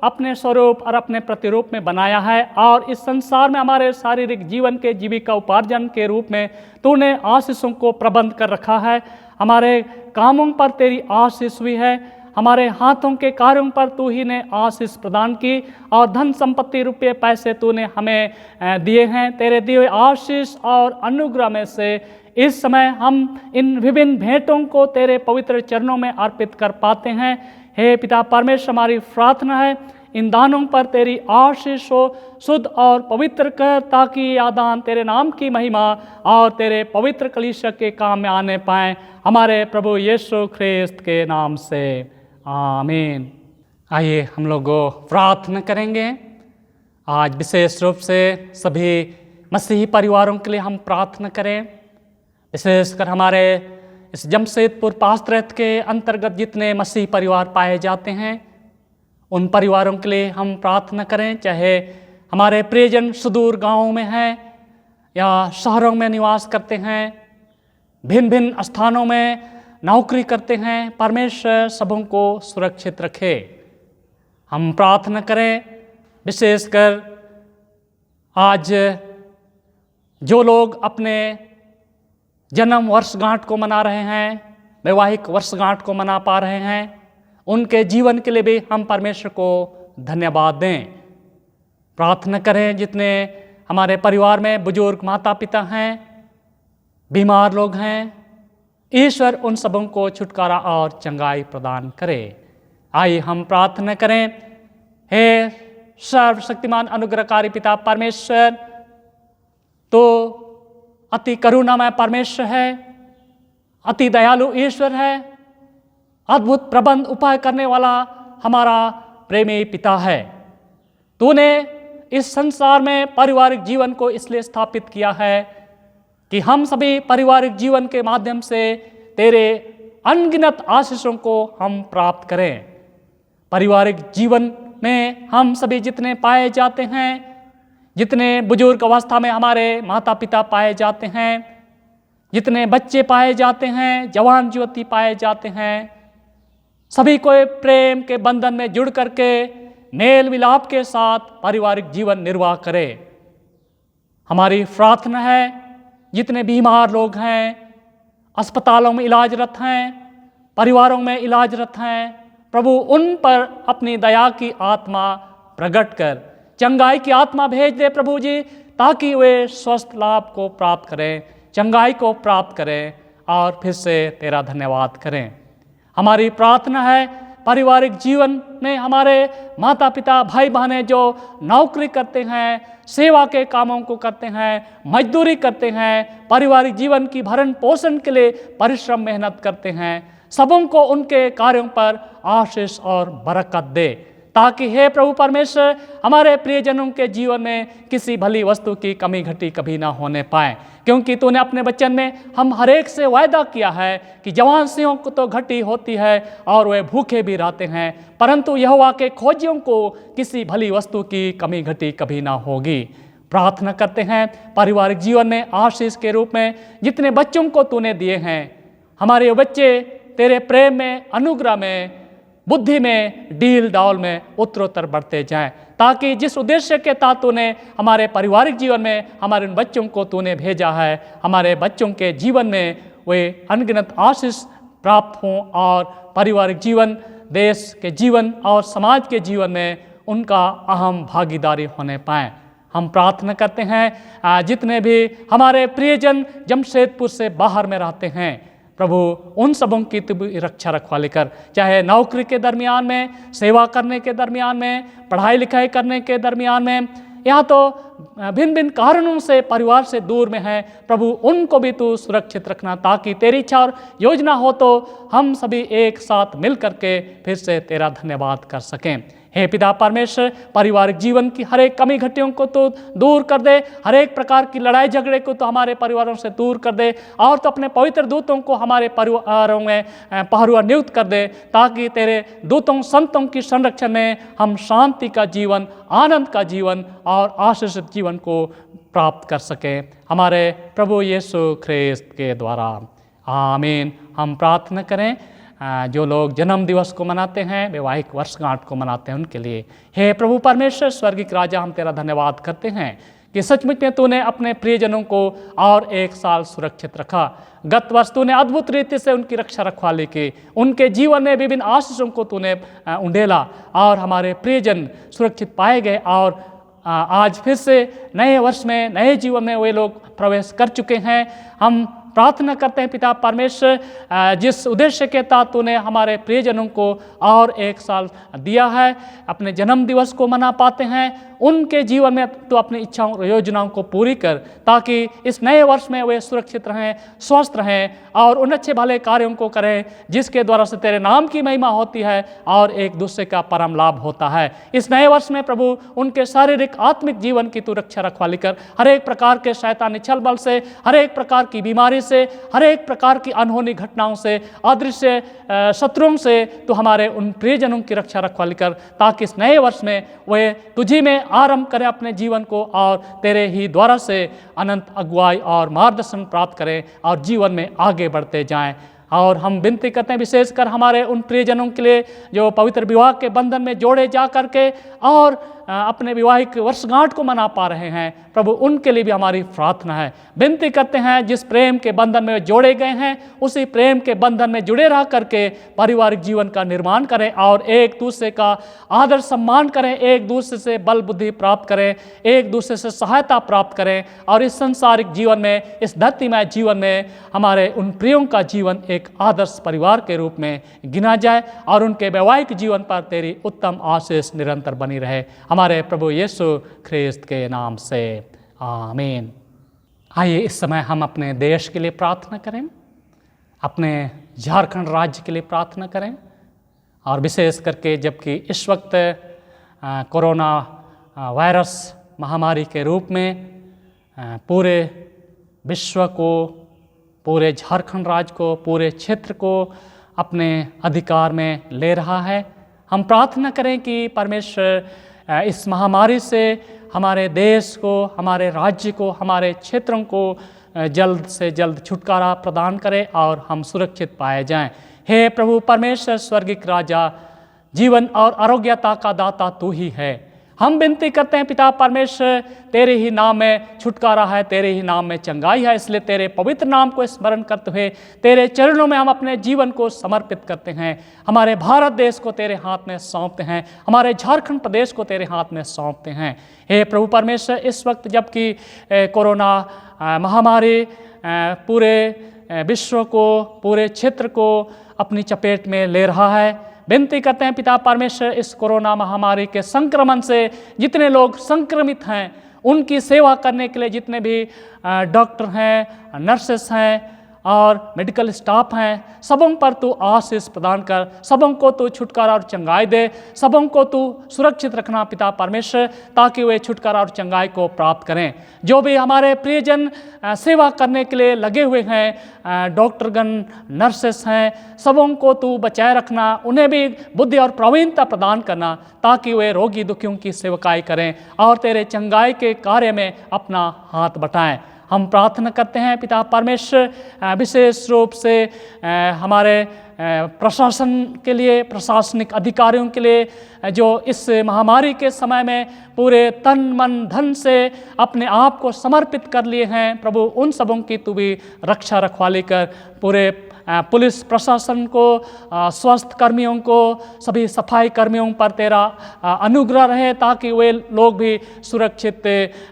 अपने स्वरूप और अपने प्रतिरूप में बनाया है, और इस संसार में हमारे शारीरिक जीवन के जीविका उपार्जन के रूप में तूने आशीषों को प्रबंध कर रखा है। हमारे कामों पर तेरी आशीष हुई है, हमारे हाथों के कार्यों पर तू ही ने आशीष प्रदान की, और धन संपत्ति रुपये पैसे तूने हमें दिए हैं। तेरे दिए हुए आशीष और अनुग्रह में से इस समय हम इन विभिन्न भेंटों को तेरे पवित्र चरणों में अर्पित कर पाते हैं। हे पिता परमेश्वर, हमारी प्रार्थना है इन दानों पर तेरी आशीष हो, शुद्ध और पवित्र कर, ताकि ये आदान तेरे नाम की महिमा और तेरे पवित्र कलीसिया के काम में आने पाएँ, हमारे प्रभु यीशु ख्रिस्त के नाम से, आमीन। आइए हम लोग प्रार्थना करेंगे। आज विशेष रूप से सभी मसीही परिवारों के लिए हम प्रार्थना करें। विशेषकर हमारे इस जमशेदपुर पास्त्रैत के अंतर्गत जितने मसीही परिवार पाए जाते हैं, उन परिवारों के लिए हम प्रार्थना करें। चाहे हमारे प्रियजन सुदूर गांवों में हैं या शहरों में निवास करते हैं, भिन्न भिन्न स्थानों में नौकरी करते हैं, परमेश्वर सबों को सुरक्षित रखे। हम प्रार्थना करें विशेषकर आज जो लोग अपने जन्म वर्षगांठ को मना रहे हैं, वैवाहिक वर्षगांठ को मना पा रहे हैं, उनके जीवन के लिए भी हम परमेश्वर को धन्यवाद दें। प्रार्थना करें जितने हमारे परिवार में बुजुर्ग माता पिता हैं, बीमार लोग हैं, ईश्वर उन सबों को छुटकारा और चंगाई प्रदान करे। आइए हम प्रार्थना करें। हे सर्वशक्तिमान अनुग्रहकारी पिता परमेश्वर, तो अति करुणामय परमेश्वर है, अति दयालु ईश्वर है, अद्भुत प्रबंध उपाय करने वाला हमारा प्रेमी पिता है। तूने इस संसार में पारिवारिक जीवन को इसलिए स्थापित किया है कि हम सभी पारिवारिक जीवन के माध्यम से तेरे अनगिनत आशीषों को हम प्राप्त करें। पारिवारिक जीवन में हम सभी जितने पाए जाते हैं, जितने बुजुर्ग अवस्था में हमारे माता पिता पाए जाते हैं, जितने बच्चे पाए जाते हैं, जवान युवती पाए जाते हैं, सभी को प्रेम के बंधन में जुड़ करके मेल मिलाप के साथ पारिवारिक जीवन निर्वाह करे। हमारी प्रार्थना है जितने बीमार लोग हैं, अस्पतालों में इलाजरत हैं, परिवारों में इलाजरत हैं, प्रभु उन पर अपनी दया की आत्मा प्रकट कर चंगाई की आत्मा भेज दे प्रभु जी, ताकि वे स्वस्थ लाभ को प्राप्त करें, चंगाई को प्राप्त करें और फिर से तेरा धन्यवाद करें। हमारी प्रार्थना है पारिवारिक जीवन में हमारे माता पिता भाई बहनें जो नौकरी करते हैं, सेवा के कामों को करते हैं, मजदूरी करते हैं, पारिवारिक जीवन की भरण पोषण के लिए परिश्रम मेहनत करते हैं, सबों को उनके कार्यों पर आशीष और बरकत दे, ताकि हे प्रभु परमेश्वर हमारे प्रियजनों के जीवन में किसी भली वस्तु की कमी घटी कभी ना होने पाए, क्योंकि तूने अपने वचन में हम हरेक से वायदा किया है कि जवान सिंहों को तो घटी होती है और वे भूखे भी रहते हैं, परंतु यहोवा के खोजियों को किसी भली वस्तु की कमी घटी कभी ना होगी। प्रार्थना करते हैं पारिवारिक जीवन में आशीष के रूप में जितने बच्चों को तूने दिए हैं, हमारे बच्चे तेरे प्रेम में, अनुग्रह में, बुद्धि में, डील डाल में उत्तरोत्तर बढ़ते जाएं, ताकि जिस उद्देश्य के तहत तूने हमारे पारिवारिक जीवन में हमारे उन बच्चों को तूने भेजा है, हमारे बच्चों के जीवन में वे अनगिनत आशीष प्राप्त हों और पारिवारिक जीवन, देश के जीवन और समाज के जीवन में उनका अहम भागीदारी होने पाएँ। हम प्रार्थना करते हैं जितने भी हमारे प्रियजन जमशेदपुर से बाहर में रहते हैं, प्रभु उन सबों की तू रक्षा रखवाली कर, चाहे नौकरी के दरमियान में, सेवा करने के दरमियान में, पढ़ाई लिखाई करने के दरमियान में, या तो भिन्न भिन्न कारणों से परिवार से दूर में हैं, प्रभु उनको भी तू सुरक्षित रखना, ताकि तेरी इच्छा और योजना हो तो हम सभी एक साथ मिल करके फिर से तेरा धन्यवाद कर सकें। हे पिता परमेश्वर, पारिवारिक जीवन की हर एक कमी घटियों को तो दूर कर दे, हर एक प्रकार की लड़ाई झगड़े को तो हमारे परिवारों से दूर कर दे, और तो अपने पवित्र दूतों को हमारे परिवारों में पहरुआ नियुक्त कर दे, ताकि तेरे दूतों संतों की संरक्षण में हम शांति का जीवन, आनंद का जीवन और आशीषित जीवन को प्राप्त कर सकें, हमारे प्रभु यीशु ख्रिस्त के द्वारा। आमीन। हम प्रार्थना करें जो लोग जन्म दिवस को मनाते हैं, वैवाहिक वर्षगांठ को मनाते हैं, उनके लिए। हे प्रभु परमेश्वर, स्वर्गीय राजा, हम तेरा धन्यवाद करते हैं कि सचमुच में तूने अपने प्रियजनों को और एक साल सुरक्षित रखा। गत वर्ष तूने अद्भुत रीति से उनकी रक्षा रखवाली की, उनके जीवन में विभिन्न आशीषों को तूने उंडेला और हमारे प्रियजन सुरक्षित पाए गए, और आज फिर से नए वर्ष में, नए जीवन में वे लोग प्रवेश कर चुके हैं। हम प्रार्थना करते हैं पिता परमेश्वर, जिस उद्देश्य के तहत तूने हमारे प्रियजनों को और एक साल दिया है, अपने जन्म दिवस को मना पाते हैं, उनके जीवन में तो अपनी इच्छाओं और योजनाओं को पूरी कर, ताकि इस नए वर्ष में वे सुरक्षित रहें, स्वस्थ रहें और उन अच्छे भले कार्यों को करें जिसके द्वारा से तेरे नाम की महिमा होती है और एक दूसरे का परम लाभ होता है। इस नए वर्ष में प्रभु उनके शारीरिक आत्मिक जीवन की तू रक्षा रखवाली कर, हर एक प्रकार के शैतानी छल बल से, हर एक प्रकार की बीमारी से, हर एक प्रकार की अनहोनी घटनाओं से, अदृश्य शत्रुओं से तू हमारे उन प्रियजनों की रक्षा रखवाली कर, ताकि इस नए वर्ष में वे तुझी में आरंभ करें अपने जीवन को और तेरे ही द्वारा से अनंत अगुवाई और मार्गदर्शन प्राप्त करें और जीवन में आगे बढ़ते जाएं। और हम विनती करते हैं विशेषकर हमारे उन प्रियजनों के लिए जो पवित्र विवाह के बंधन में जोड़े जा करके और अपने विवाहिक वर्षगांठ को मना पा रहे हैं, प्रभु उनके लिए भी हमारी प्रार्थना है। विनती करते हैं जिस प्रेम के बंधन में जोड़े गए हैं, उसी प्रेम के बंधन में जुड़े रह करके पारिवारिक जीवन का निर्माण करें और एक दूसरे का आदर सम्मान करें, एक दूसरे से बल बुद्धि प्राप्त करें, एक दूसरे से सहायता प्राप्त करें, और इस संसारिक जीवन में, इस धरतीमय जीवन में हमारे उन प्रियों का जीवन एक आदर्श परिवार के रूप में गिना जाए और उनके वैवाहिक जीवन पर तेरी उत्तम आशीष निरंतर बनी रहे, हमारे प्रभु यीशु ख्रिस्त के नाम से। आमीन। आइए इस समय हम अपने देश के लिए प्रार्थना करें, अपने झारखंड राज्य के लिए प्रार्थना करें, और विशेष करके जबकि इस वक्त कोरोना वायरस महामारी के रूप में पूरे विश्व को, पूरे झारखंड राज्य को, पूरे क्षेत्र को अपने अधिकार में ले रहा है, हम प्रार्थना करें कि परमेश्वर इस महामारी से हमारे देश को, हमारे राज्य को, हमारे क्षेत्रों को जल्द से जल्द छुटकारा प्रदान करे और हम सुरक्षित पाए जाएं। हे प्रभु परमेश्वर, स्वर्गीय राजा, जीवन और आरोग्यता का दाता तू ही है। हम विनती करते हैं पिता परमेश्वर, तेरे ही नाम में छुटकारा है, तेरे ही नाम में चंगाई है, इसलिए तेरे पवित्र नाम को स्मरण करते हुए तेरे चरणों में हम अपने जीवन को समर्पित करते हैं। हमारे भारत देश को तेरे हाथ में सौंपते हैं, हमारे झारखंड प्रदेश को तेरे हाथ में सौंपते हैं। हे प्रभु परमेश्वर, इस वक्त जबकि कोरोना महामारी पूरे विश्व को, पूरे क्षेत्र को अपनी चपेट में ले रहा है, विनती करते हैं पिता परमेश्वर, इस कोरोना महामारी के संक्रमण से जितने लोग संक्रमित हैं, उनकी सेवा करने के लिए जितने भी डॉक्टर हैं, नर्सेस हैं और मेडिकल स्टाफ हैं, सबों पर तू आशीष प्रदान कर, सबों को तू छुटकारा और चंगाई दे, सबों को तू सुरक्षित रखना पिता परमेश्वर, ताकि वे छुटकारा और चंगाई को प्राप्त करें। जो भी हमारे प्रियजन सेवा करने के लिए लगे हुए हैं, डॉक्टरगण, नर्सेस हैं, सबों को तू बचाए रखना, उन्हें भी बुद्धि और प्रवीणता प्रदान करना, ताकि वे रोगी दुखियों की सेवकाई करें और तेरे चंगाई के कार्य में अपना हाथ बटाएं। हम प्रार्थना करते हैं पिता परमेश्वर, विशेष रूप से हमारे प्रशासन के लिए, प्रशासनिक अधिकारियों के लिए, जो इस महामारी के समय में पूरे तन मन धन से अपने आप को समर्पित कर लिए हैं, प्रभु उन सबों की तू भी रक्षा रखवाली कर, पूरे पुलिस प्रशासन को, स्वास्थ्य कर्मियों को, सभी सफाई कर्मियों पर तेरा अनुग्रह रहे, ताकि वे लोग भी सुरक्षित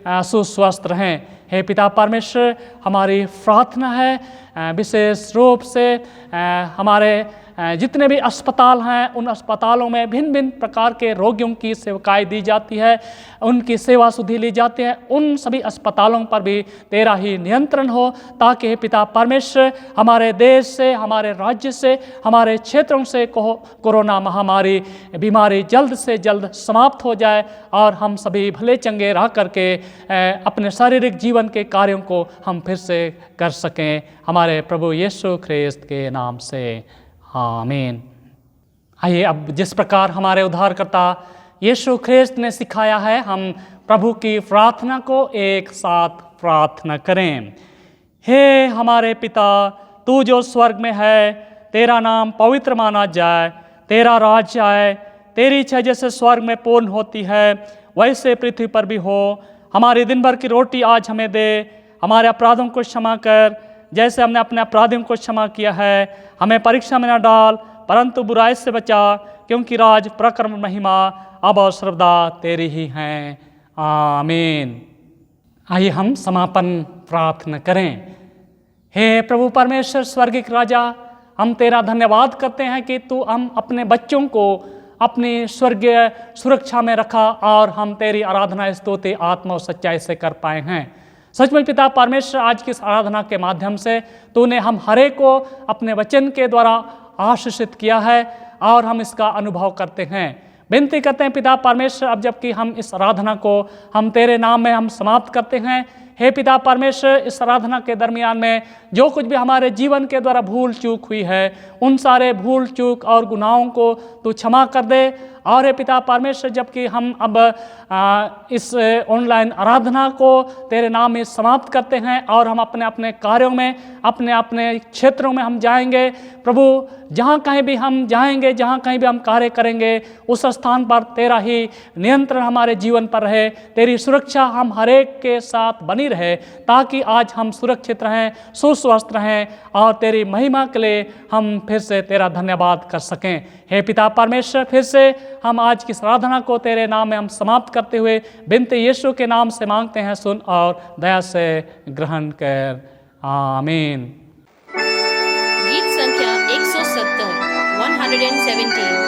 सुस्वस्थ रहें। हे पिता परमेश्वर, हमारी प्रार्थना है विशेष रूप से हमारे जितने भी अस्पताल हैं, उन अस्पतालों में भिन्न भिन्न प्रकार के रोगियों की सेवकाएँ दी जाती है, उनकी सेवा सुधि ली जाती है। उन सभी अस्पतालों पर भी तेरा ही नियंत्रण हो, ताकि हे पिता परमेश्वर हमारे देश से, हमारे राज्य से, हमारे क्षेत्रों से कोरोना महामारी बीमारी जल्द से जल्द समाप्त हो जाए और हम सभी भले चंगे रह करके अपने शारीरिक जीवन के कार्यों को हम फिर से कर सकें, हमारे प्रभु यीशु ख्रिस्त के नाम से, आमीन। आइए अब जिस प्रकार हमारे उद्धारकर्ता यीशु ख्रिस्त ने सिखाया है, हम प्रभु की प्रार्थना को एक साथ प्रार्थना करें। हे हमारे पिता, तू जो स्वर्ग में है, तेरा नाम पवित्र माना जाए, तेरा राज्य आए, तेरी इच्छा जैसे स्वर्ग में पूर्ण होती है वैसे पृथ्वी पर भी हो। हमारी दिन भर की रोटी आज हमें दे, हमारे अपराधों को क्षमा कर जैसे हमने अपने अपराधियों को क्षमा किया है। हमें परीक्षा में न डाल, परंतु बुराई से बचा, क्योंकि राज, प्रक्रम, महिमा अब और सर्वदा तेरी ही हैं, आमीन। आइए हम समापन प्रार्थना करें। हे प्रभु परमेश्वर स्वर्गिक राजा, हम तेरा धन्यवाद करते हैं कि तू हम अपने बच्चों को अपनी स्वर्गीय सुरक्षा में रखा और हम तेरी आराधना स्तुति आत्मा और सच्चाई से कर पाए हैं। सचमुच पिता परमेश्वर, आज की इस आराधना के माध्यम से तूने हम हरेक को अपने वचन के द्वारा आशीषित किया है और हम इसका अनुभव करते हैं। विनती करते हैं पिता परमेश्वर, अब जबकि हम इस आराधना को हम तेरे नाम में हम समाप्त करते हैं, हे पिता परमेश्वर, इस आराधना के दरमियान में जो कुछ भी हमारे जीवन के द्वारा भूल चूक हुई है, उन सारे भूल चूक और गुनाहों को तू क्षमा कर दे। और हे पिता परमेश्वर, जबकि हम अब इस ऑनलाइन आराधना को तेरे नाम में समाप्त करते हैं और हम अपने अपने कार्यों में, अपने अपने क्षेत्रों में हम जाएंगे, प्रभु जहाँ कहीं भी हम जाएंगे, जहाँ कहीं भी हम कार्य करेंगे, उस स्थान पर तेरा ही नियंत्रण हमारे जीवन पर रहे, तेरी सुरक्षा हम हरेक के साथ बनी रहे, ताकि आज हम सुरक्षित रहें, सुस्वस्थ रहें और तेरी महिमा के लिए हम फिर से तेरा धन्यवाद कर सकें। हे पिता परमेश्वर, फिर से हम आज की आराधना को तेरे नाम में हम समाप्त करते हुए बिनती यीशु के नाम से मांगते हैं, सुन और दया से ग्रहण कर, आमीन। गीत संख्या 170 117। तेरी स्तुति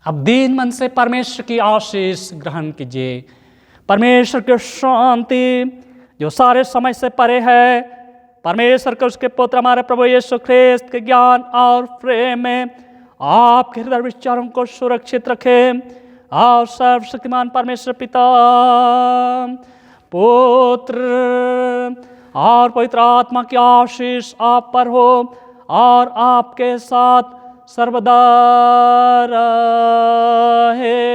अब दीन मन से परमेश्वर की आशीष ग्रहण कीजिए। परमेश्वर की शांति जो सारे समय से परे है, परमेश्वर के उसके पुत्र हमारे प्रभु यीशु ख्रिस्त के ज्ञान और प्रेम में आपके हृदय विचारों को सुरक्षित रखे। और सर्वशक्तिमान परमेश्वर पिता, पुत्र और पवित्र आत्मा की आशीष आप पर हो और आपके साथ सर्वदा रहे।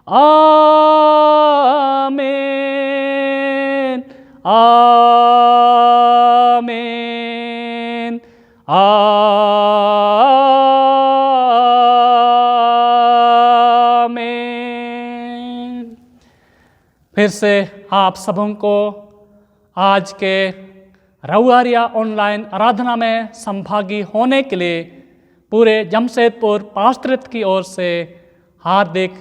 आमीन, आमीन, आमीन। फिर से आप सबों को आज के रविवारिया ऑनलाइन आराधना में संभागी होने के लिए पूरे जमशेदपुर पास्टरेट की ओर से हार्दिक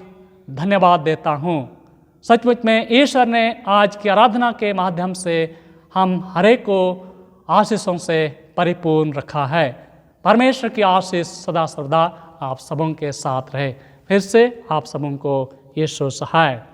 धन्यवाद देता हूँ। सचमुच में ईश्वर ने आज की आराधना के माध्यम से हम हरेक को आशीषों से परिपूर्ण रखा है। परमेश्वर की आशीष सदा सर्वदा आप सबों के साथ रहे। फिर से आप सबों को यीशु सहाय।